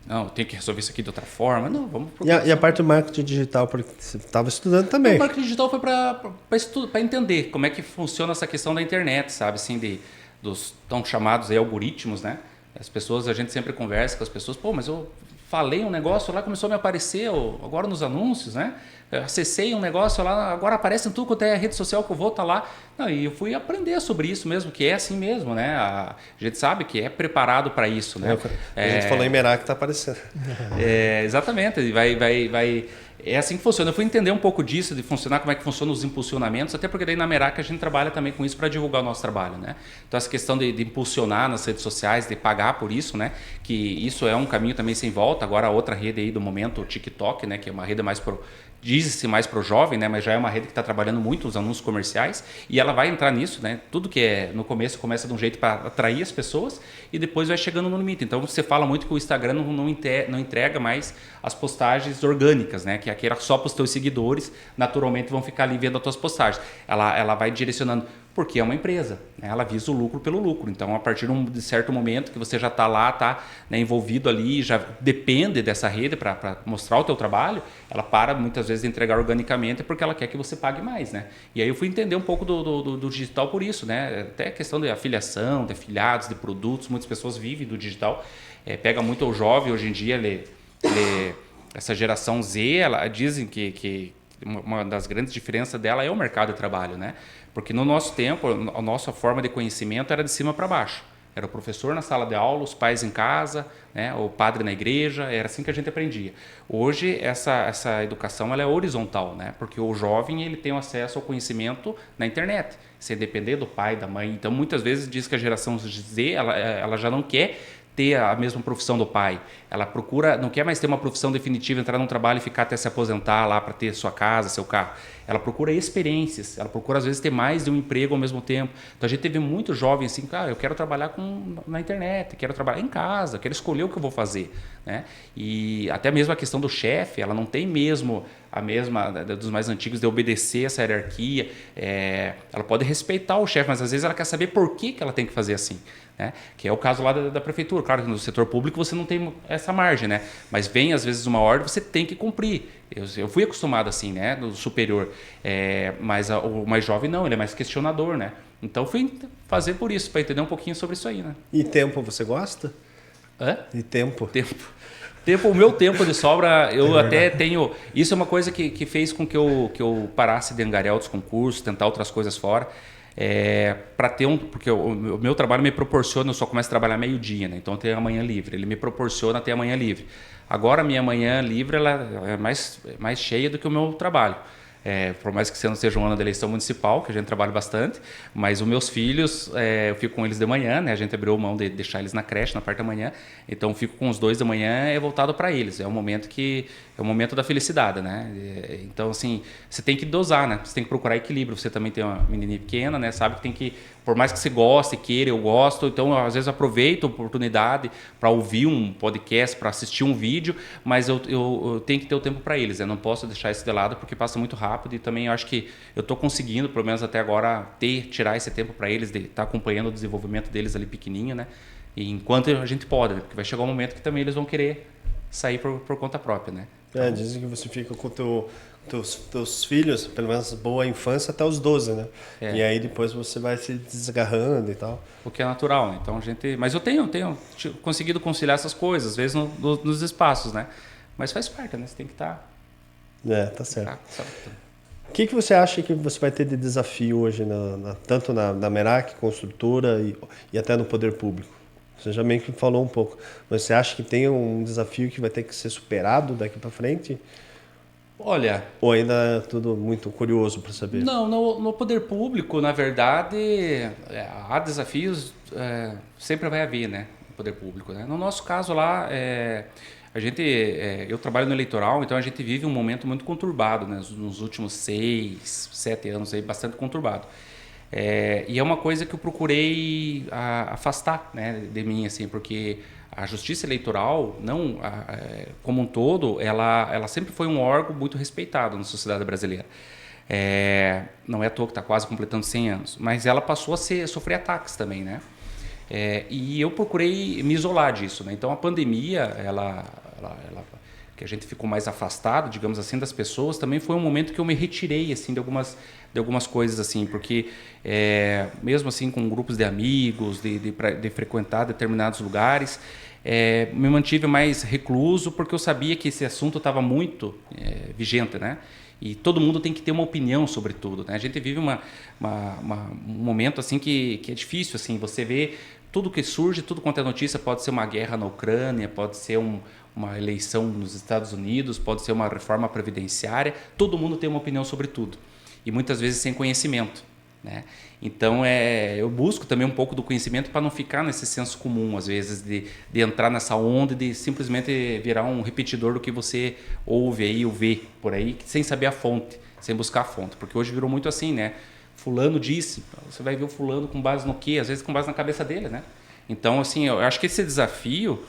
não, eu tenho que resolver isso aqui de outra forma. Não, vamos e a parte do marketing digital, porque você estava estudando também. O marketing digital foi para entender como é que funciona essa questão da internet, sabe? Assim, dos tão chamados aí algoritmos, né? As pessoas, a gente sempre conversa com as pessoas, pô, mas eu falei um negócio lá, começou a me aparecer agora nos anúncios, né? Eu acessei um negócio lá, agora aparece em tudo quanto é a rede social que eu vou, tá lá. Não, e eu fui aprender sobre isso mesmo, que é assim mesmo, né? A gente sabe que é preparado para isso, né? A gente falou em Merak, tá aparecendo. Exatamente, é assim que funciona. Eu fui entender um pouco disso, de funcionar, como é que funcionam os impulsionamentos, até porque daí na Merak a gente trabalha também com isso para divulgar o nosso trabalho, né? Então essa questão de impulsionar nas redes sociais, de pagar por isso, né? Que isso é um caminho também sem volta. Agora a outra rede aí do momento, o TikTok, né? Que é uma rede mais diz-se mais para o jovem, né? Mas já é uma rede que está trabalhando muito os anúncios comerciais e ela vai entrar nisso, né? Tudo que no começo começa de um jeito para atrair as pessoas e depois vai chegando no limite. Então você fala muito que o Instagram não entrega mais as postagens orgânicas, né? Que aqui era só para os teus seguidores, naturalmente vão ficar ali vendo as tuas postagens. Ela vai direcionando porque é uma empresa, né? Ela visa o lucro pelo lucro. Então, a partir de certo momento que você já está lá, está, né, envolvido ali, já depende dessa rede para mostrar o teu trabalho, ela para muitas vezes de entregar organicamente porque ela quer que você pague mais, né? E aí eu fui entender um pouco do digital por isso, né? Até a questão de afiliação, de afiliados, de produtos, muitas pessoas vivem do digital. Pega muito o jovem hoje em dia, essa geração Z, dizem que uma das grandes diferenças dela é o mercado de trabalho, né? Porque no nosso tempo, a nossa forma de conhecimento era de cima para baixo. Era o professor na sala de aula, os pais em casa, né? O padre na igreja, era assim que a gente aprendia. Hoje, essa educação ela é horizontal, né? Porque o jovem ele tem acesso ao conhecimento na internet, sem depender do pai, da mãe. Então, muitas vezes diz que a geração Z ela já não quer ter a mesma profissão do pai. Ela procura, não quer mais ter uma profissão definitiva, entrar num trabalho e ficar até se aposentar lá para ter sua casa, seu carro. Ela procura experiências, ela procura às vezes ter mais de um emprego ao mesmo tempo. Então a gente teve muito jovem assim, eu quero trabalhar na internet, quero trabalhar em casa, quero escolher o que eu vou fazer, né? E até mesmo a questão do chefe, ela não tem mesmo a mesma dos mais antigos de obedecer essa hierarquia. Ela pode respeitar o chefe, mas às vezes ela quer saber por que ela tem que fazer assim, né? Que é o caso lá da prefeitura. Claro que no setor público você não tem essa margem, né? Mas vem às vezes uma ordem, você tem que cumprir. Eu fui acostumado assim, né? No superior. Mas o mais jovem não, ele é mais questionador, né? Então fui fazer por isso, para entender um pouquinho sobre isso aí, né? E tempo, você gosta? Hã? E tempo? O meu tempo de sobra, eu até tenho... Isso é uma coisa que fez com que eu parasse de angariar outros concursos, tentar outras coisas fora. Para ter porque o meu trabalho me proporciona, eu só começo a trabalhar meio-dia, né? Então eu tenho a manhã livre, ele me proporciona ter a manhã livre. Agora a minha manhã livre ela é mais cheia do que o meu trabalho. Por mais que não seja um ano de eleição municipal, que a gente trabalha bastante, mas os meus filhos, eu fico com eles de manhã, né? A gente abriu mão de deixar eles na creche, na parte da manhã, então eu fico com os dois da manhã voltado para eles. É o momento da felicidade, né? Então, assim, você tem que dosar, né? Você tem que procurar equilíbrio. Você também tem uma menininha pequena, né? Sabe que tem que, por mais que você goste, queira, eu gosto, então eu, às vezes aproveito a oportunidade para ouvir um podcast, para assistir um vídeo, mas eu tenho que ter o tempo para eles. Eu não posso deixar isso de lado porque passa muito rápido e também eu acho que eu estou conseguindo, pelo menos até agora, tirar esse tempo para eles, de estar acompanhando o desenvolvimento deles ali pequenininho, né? E enquanto a gente pode, né? Porque vai chegar um momento que também eles vão querer sair por conta própria, né? Então, dizem que você fica com teus filhos, pelo menos boa infância, até os 12, né? E aí depois você vai se desgarrando e tal. O que é natural, né? Então mas eu tenho conseguido conciliar essas coisas, às vezes nos espaços, né? Mas faz parte, né? Você tem que estar... tá certo. O que você acha que você vai ter de desafio hoje, tanto na Merak, construtora e até no poder público? Você já meio que falou um pouco, mas você acha que tem um desafio que vai ter que ser superado daqui para frente? Olha... Ou ainda é tudo muito curioso para saber? Não, no poder público, na verdade, há desafios, sempre vai haver, né? No poder público, né? No nosso caso lá, eu trabalho no eleitoral, então a gente vive um momento muito conturbado, né? Nos últimos 6, 7 anos, aí, bastante conturbado. E é uma coisa que eu procurei afastar, né, de mim, assim, porque a justiça eleitoral, como um todo, ela sempre foi um órgão muito respeitado na sociedade brasileira. Não é à toa que está quase completando 100 anos, mas ela passou a sofrer ataques também, né? E eu procurei me isolar disso, né? Então a pandemia, que a gente ficou mais afastado, digamos assim, das pessoas, também foi um momento que eu me retirei assim de algumas coisas assim, porque mesmo assim com grupos de amigos, de frequentar determinados lugares, me mantive mais recluso porque eu sabia que esse assunto estava muito vigente, né? E todo mundo tem que ter uma opinião sobre tudo, né? A gente vive um momento assim que é difícil, assim, você vê tudo que surge, tudo quanto é notícia, pode ser uma guerra na Ucrânia, pode ser uma eleição nos Estados Unidos, pode ser uma reforma previdenciária, todo mundo tem uma opinião sobre tudo e muitas vezes sem conhecimento, né? Então eu busco também um pouco do conhecimento para não ficar nesse senso comum, às vezes, de entrar nessa onda de simplesmente virar um repetidor do que você ouve aí ou vê por aí, sem saber a fonte, sem buscar a fonte, porque hoje virou muito assim, né? Fulano disse, você vai ver o fulano com base no quê? Às vezes com base na cabeça dele, né? Então, assim, eu acho que esse desafio,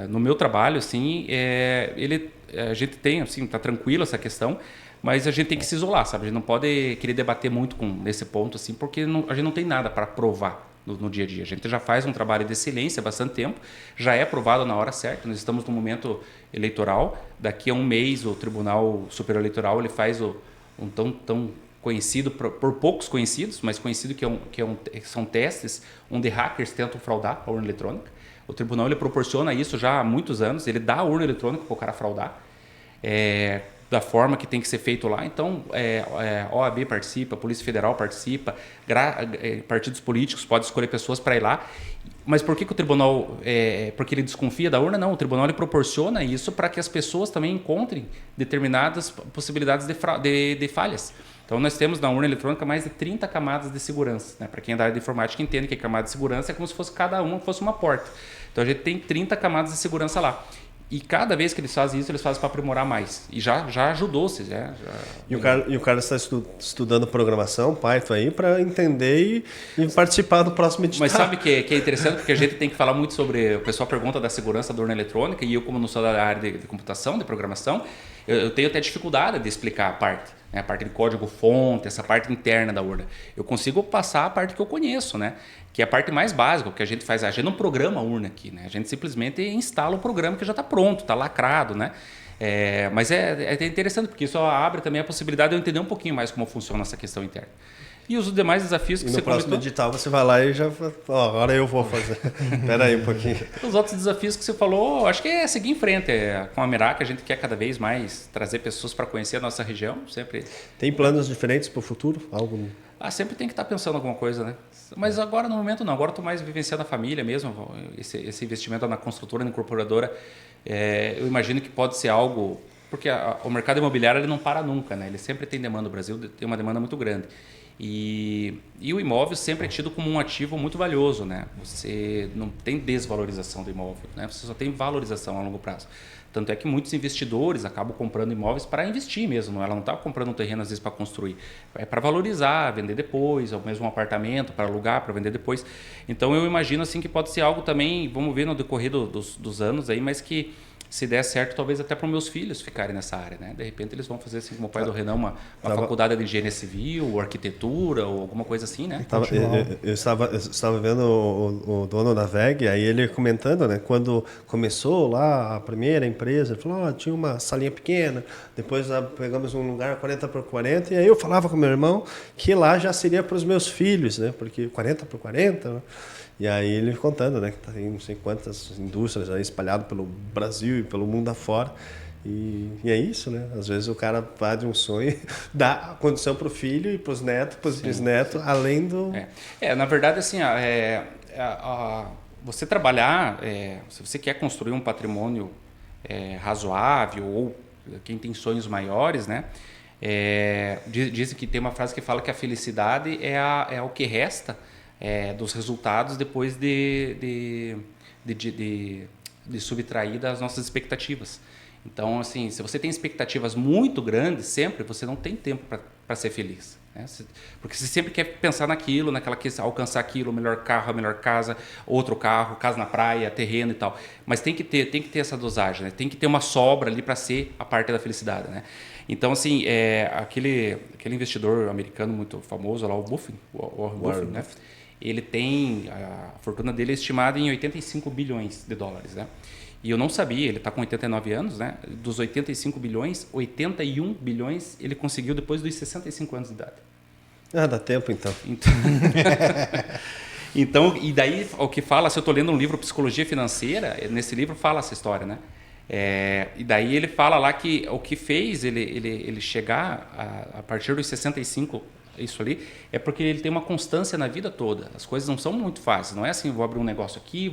no meu trabalho, assim, a gente tem, assim, tá tranquilo essa questão, Mas a gente tem que se isolar, sabe? A gente não pode querer debater muito nesse ponto, assim, porque a gente não tem nada para provar no dia a dia. A gente já faz um trabalho de excelência há bastante tempo, já é aprovado na hora certa. Nós estamos no momento eleitoral. Daqui a um mês, o Tribunal Superior Eleitoral ele faz um tão conhecido, por poucos conhecidos, mas conhecido que são testes onde hackers tentam fraudar a urna eletrônica. O tribunal ele proporciona isso já há muitos anos, ele dá a urna eletrônica para o cara fraudar, da forma que tem que ser feito lá. Então, OAB participa, Polícia Federal participa, partidos políticos podem escolher pessoas para ir lá. Mas por que o tribunal, porque ele desconfia da urna? Não, o tribunal ele proporciona isso para que as pessoas também encontrem determinadas possibilidades de falhas. Então, nós temos na urna eletrônica mais de 30 camadas de segurança. Né? Para quem é da área de informática entende que a camada de segurança é como se fosse cada uma fosse uma porta. Então, a gente tem 30 camadas de segurança lá. E cada vez que eles fazem isso, eles fazem para aprimorar mais. E já ajudou-se. E o cara está estudando programação, Python aí, para entender e participar do próximo edital. Mas sabe que é interessante, porque a gente tem que falar muito sobre... O pessoal pergunta da segurança da urna eletrônica, e eu, como não sou da área de computação, de programação, eu tenho até dificuldade de explicar a parte. Né? A parte de código-fonte, essa parte interna da urna. Eu consigo passar a parte que eu conheço, né? Que é a parte mais básica, o que a gente faz. A gente não programa a urna aqui, né? A gente simplesmente instala o programa que já está pronto, está lacrado, né? Mas é interessante, porque isso abre também a possibilidade de eu entender um pouquinho mais como funciona essa questão interna. E os demais desafios que você comentou... no próximo edital você vai lá e já... agora eu vou fazer. Espera aí um pouquinho. Os outros desafios que você falou, acho que é seguir em frente. Com a Merac, a gente quer cada vez mais trazer pessoas para conhecer a nossa região. Sempre. Tem planos diferentes para o futuro? Algo... sempre tem que estar pensando em alguma coisa, né? Mas agora, no momento, não. Agora estou mais vivenciando a família mesmo. Esse investimento na construtora, na incorporadora, eu imagino que pode ser algo... Porque o mercado imobiliário ele não para nunca, né? Ele sempre tem demanda. O Brasil tem uma demanda muito grande. E o imóvel sempre é tido como um ativo muito valioso, né? Você não tem desvalorização do imóvel, né? Você só tem valorização a longo prazo. Tanto é que muitos investidores acabam comprando imóveis para investir mesmo. Ela não está comprando um terreno às vezes para construir. É para valorizar, vender depois, ou mesmo um apartamento para alugar, para vender depois. Então eu imagino assim que pode ser algo também, vamos ver no decorrer dos anos aí, mas que se der certo, talvez até para os meus filhos ficarem nessa área, né? De repente eles vão fazer assim como o pai do Renan, uma faculdade de engenharia civil, ou arquitetura, ou alguma coisa assim, né? Eu estava vendo o dono da VEG, aí ele comentando, né? Quando começou lá a primeira empresa, ele falou, tinha uma salinha pequena, depois pegamos um lugar 40x40, e aí eu falava com meu irmão que lá já seria para os meus filhos, né? Porque 40x40, né? E aí ele contando, né, que tem não sei quantas indústrias aí espalhadas pelo Brasil e pelo mundo afora. E é isso, né? Às vezes o cara vai de um sonho, dá a condição para o filho e para os netos, para os bisnetos, além do... na verdade, assim, você trabalhar, se você quer construir um patrimônio razoável, ou quem tem sonhos maiores, né? Dizem que tem uma frase que fala que a felicidade é o que resta dos resultados depois de subtrair das nossas expectativas. Então, assim, se você tem expectativas muito grandes, sempre você não tem tempo para ser feliz. Né? Porque você sempre quer pensar naquilo, naquela questão, alcançar aquilo, o melhor carro, a melhor casa, outro carro, casa na praia, terreno e tal. Mas tem que ter essa dosagem, né? Tem que ter uma sobra ali para ser a parte da felicidade. Né? Então, assim, aquele investidor americano muito famoso, lá, o Warren Buffett, né? Ele tem, a fortuna dele é estimada em 85 bilhões de dólares, né? E eu não sabia, ele está com 89 anos, né? Dos 85 bilhões, 81 bilhões ele conseguiu depois dos 65 anos de idade. Dá tempo então. Então, e daí o que fala, se eu estou lendo um livro Psicologia Financeira, nesse livro fala essa história, né? E daí ele fala lá que o que fez ele chegar a partir dos 65 isso ali, é porque ele tem uma constância na vida toda. As coisas não são muito fáceis. Não é assim, vou abrir um negócio aqui,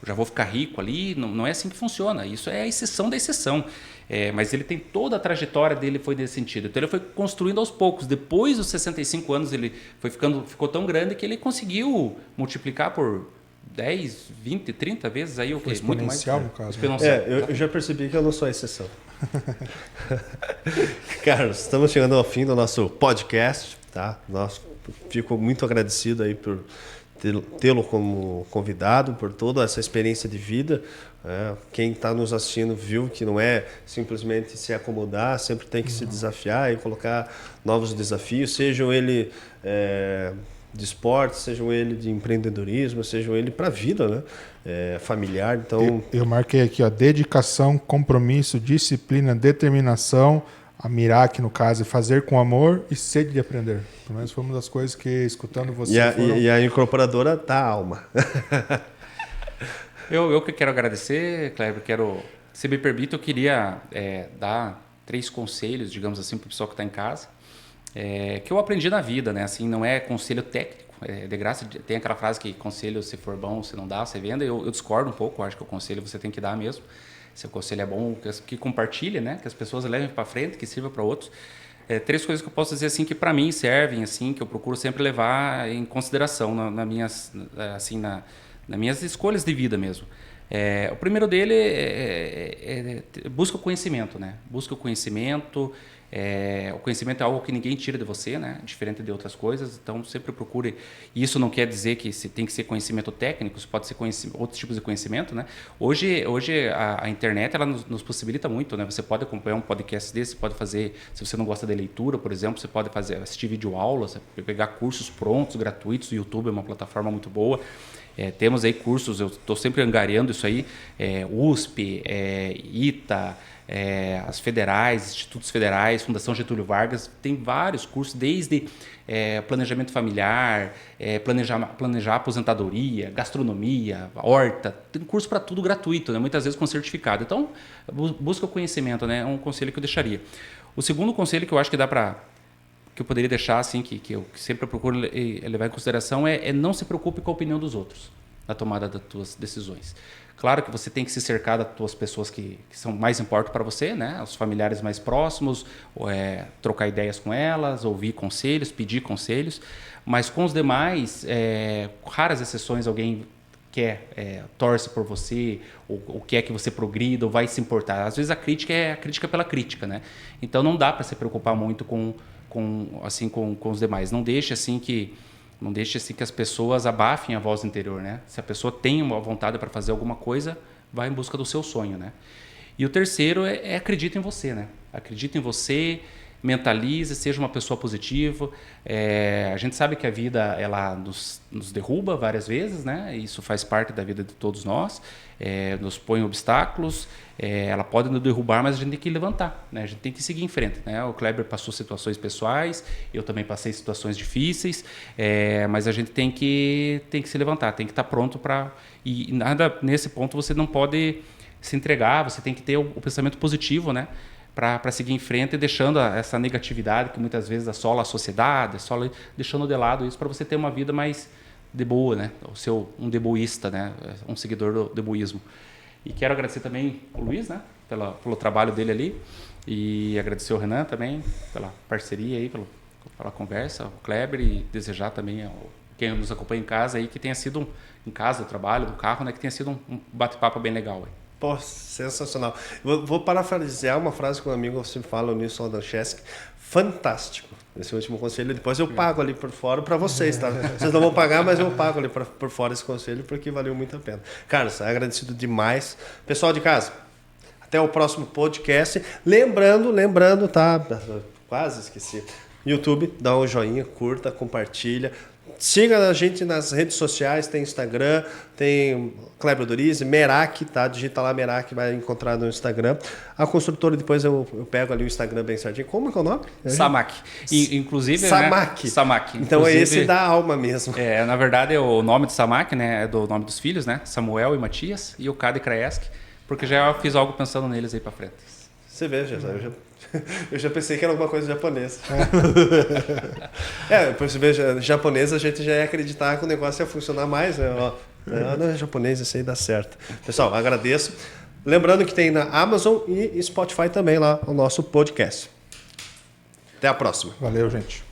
já vou ficar rico ali. Não é assim que funciona. Isso é a exceção da exceção. Mas ele tem toda a trajetória dele foi nesse sentido. Então ele foi construindo aos poucos. Depois dos 65 anos ele ficou tão grande que ele conseguiu multiplicar por 10, 20, 30 vezes aí o que? Exponencial, muito mais, no caso. Eu já percebi que eu não sou a exceção. Carlos, estamos chegando ao fim do nosso podcast, tá? Fico muito agradecido aí por tê-lo como convidado, por toda essa experiência de vida. Quem está nos assistindo viu que não é simplesmente se acomodar, sempre tem que se desafiar e colocar novos desafios, sejam ele de esporte, sejam ele de empreendedorismo, sejam ele para a vida, né? Familiar. Então, eu marquei aqui, ó, dedicação, compromisso, disciplina, determinação, a Mirac, no caso, é fazer com amor e sede de aprender. Pelo menos foi uma das coisas que, escutando você... E a incorporadora da alma. Eu que quero agradecer, Kleber, se me permite, eu queria dar 3 conselhos, digamos assim, para o pessoal que está em casa, que eu aprendi na vida, né? Assim, não é conselho técnico, de graça. Tem aquela frase que conselho, se for bom, se não dá, você venda. Eu discordo um pouco, eu acho que o conselho você tem que dar mesmo. Se o conselho é bom, que compartilhe, né? Que as pessoas levem para frente, que sirva para outros. 3 coisas que eu posso dizer assim que para mim servem, assim, que eu procuro sempre levar em consideração nas minhas escolhas de vida mesmo. O primeiro dele busca o conhecimento, né? Busca o conhecimento. O conhecimento é algo que ninguém tira de você, né? Diferente de outras coisas. Então, sempre procure. E isso não quer dizer que tem que ser conhecimento técnico. Isso pode ser outros tipos de conhecimento, né? Hoje a internet ela nos possibilita muito, né? Você pode acompanhar um podcast desse, pode fazer. Se você não gosta de leitura, por exemplo, você pode assistir videoaulas, pegar cursos prontos, gratuitos. O YouTube é uma plataforma muito boa. Temos aí cursos, eu estou sempre angariando isso aí, USP, ITA, as federais, institutos federais, Fundação Getúlio Vargas, tem vários cursos, desde planejamento familiar, planejar aposentadoria, gastronomia, horta, tem curso para tudo gratuito, né? Muitas vezes com certificado. Então, busca o conhecimento, né? É um conselho que eu deixaria. O segundo conselho que eu acho que dá para... que eu poderia deixar, assim, que eu sempre procuro levar em consideração é não se preocupe com a opinião dos outros na tomada das tuas decisões. Claro que você tem que se cercar das tuas pessoas que são mais importantes para você, né? Os familiares mais próximos, trocar ideias com elas, ouvir conselhos, pedir conselhos, mas com os demais, raras exceções alguém torce por você, ou quer que você progrida, ou vai se importar. Às vezes a crítica é a crítica pela crítica, né? Então não dá para se preocupar muito com os demais. Não deixe assim que as pessoas abafem a voz interior, né? Se a pessoa tem uma vontade para fazer alguma coisa, vai em busca do seu sonho, né? E o terceiro acredite em você, né? Acredite em você, mentalize, seja uma pessoa positiva. A gente sabe que a vida ela nos derruba várias vezes, né? Isso faz parte da vida de todos nós. Nos põe obstáculos. Ela pode nos derrubar, mas a gente tem que levantar, né? A gente tem que seguir em frente, né? O Kleber passou situações pessoais, eu também passei situações difíceis, mas a gente tem que se levantar, tem que estar pronto para... E nada nesse ponto você não pode se entregar, você tem que ter o pensamento positivo, né? Para seguir em frente e deixando essa negatividade que muitas vezes assola a sociedade, deixando de lado isso para você ter uma vida mais de boa, né? Um deboísta, né? Um seguidor do deboísmo. E quero agradecer também o Luiz, né? Pelo trabalho dele ali, e agradecer o Renan também pela parceria aí, pela conversa, o Kleber, e desejar também quem nos acompanha em casa aí que tenha sido em casa, no trabalho, no carro, né? Que tenha sido um bate-papo bem legal aí. Pô, sensacional. Vou parafrasear uma frase que um amigo sempre fala, o Nilson Adamcheski. Fantástico. Esse último conselho, depois eu pago ali por fora para vocês, tá? Vocês não vão pagar, mas eu pago ali por fora esse conselho, porque valeu muito a pena. Carlos, agradecido demais. Pessoal de casa, até o próximo podcast. Lembrando, tá? Quase esqueci. YouTube, dá um joinha, curta, compartilha. Siga a gente nas redes sociais, tem Instagram, tem Kleber Dorize, Merac, tá? Digita lá Merac, vai encontrar no Instagram. A construtora, depois eu pego ali o Instagram bem certinho. Como é que é o nome? Samac. Inclusive, Samac. Né? Samac. Então é esse da alma mesmo. Na verdade, o nome de Samac, né, é do nome dos filhos, né? Samuel e Matias, e o Cade Kraesk, porque já fiz algo pensando neles aí para frente. Você vê, eu já pensei que era alguma coisa japonesa. Você vê, japonesa a gente já ia acreditar que o negócio ia funcionar mais, né? Não é japonês, isso aí dá certo. Pessoal, agradeço. Lembrando que tem na Amazon e Spotify também lá o nosso podcast. Até a próxima. Valeu, gente.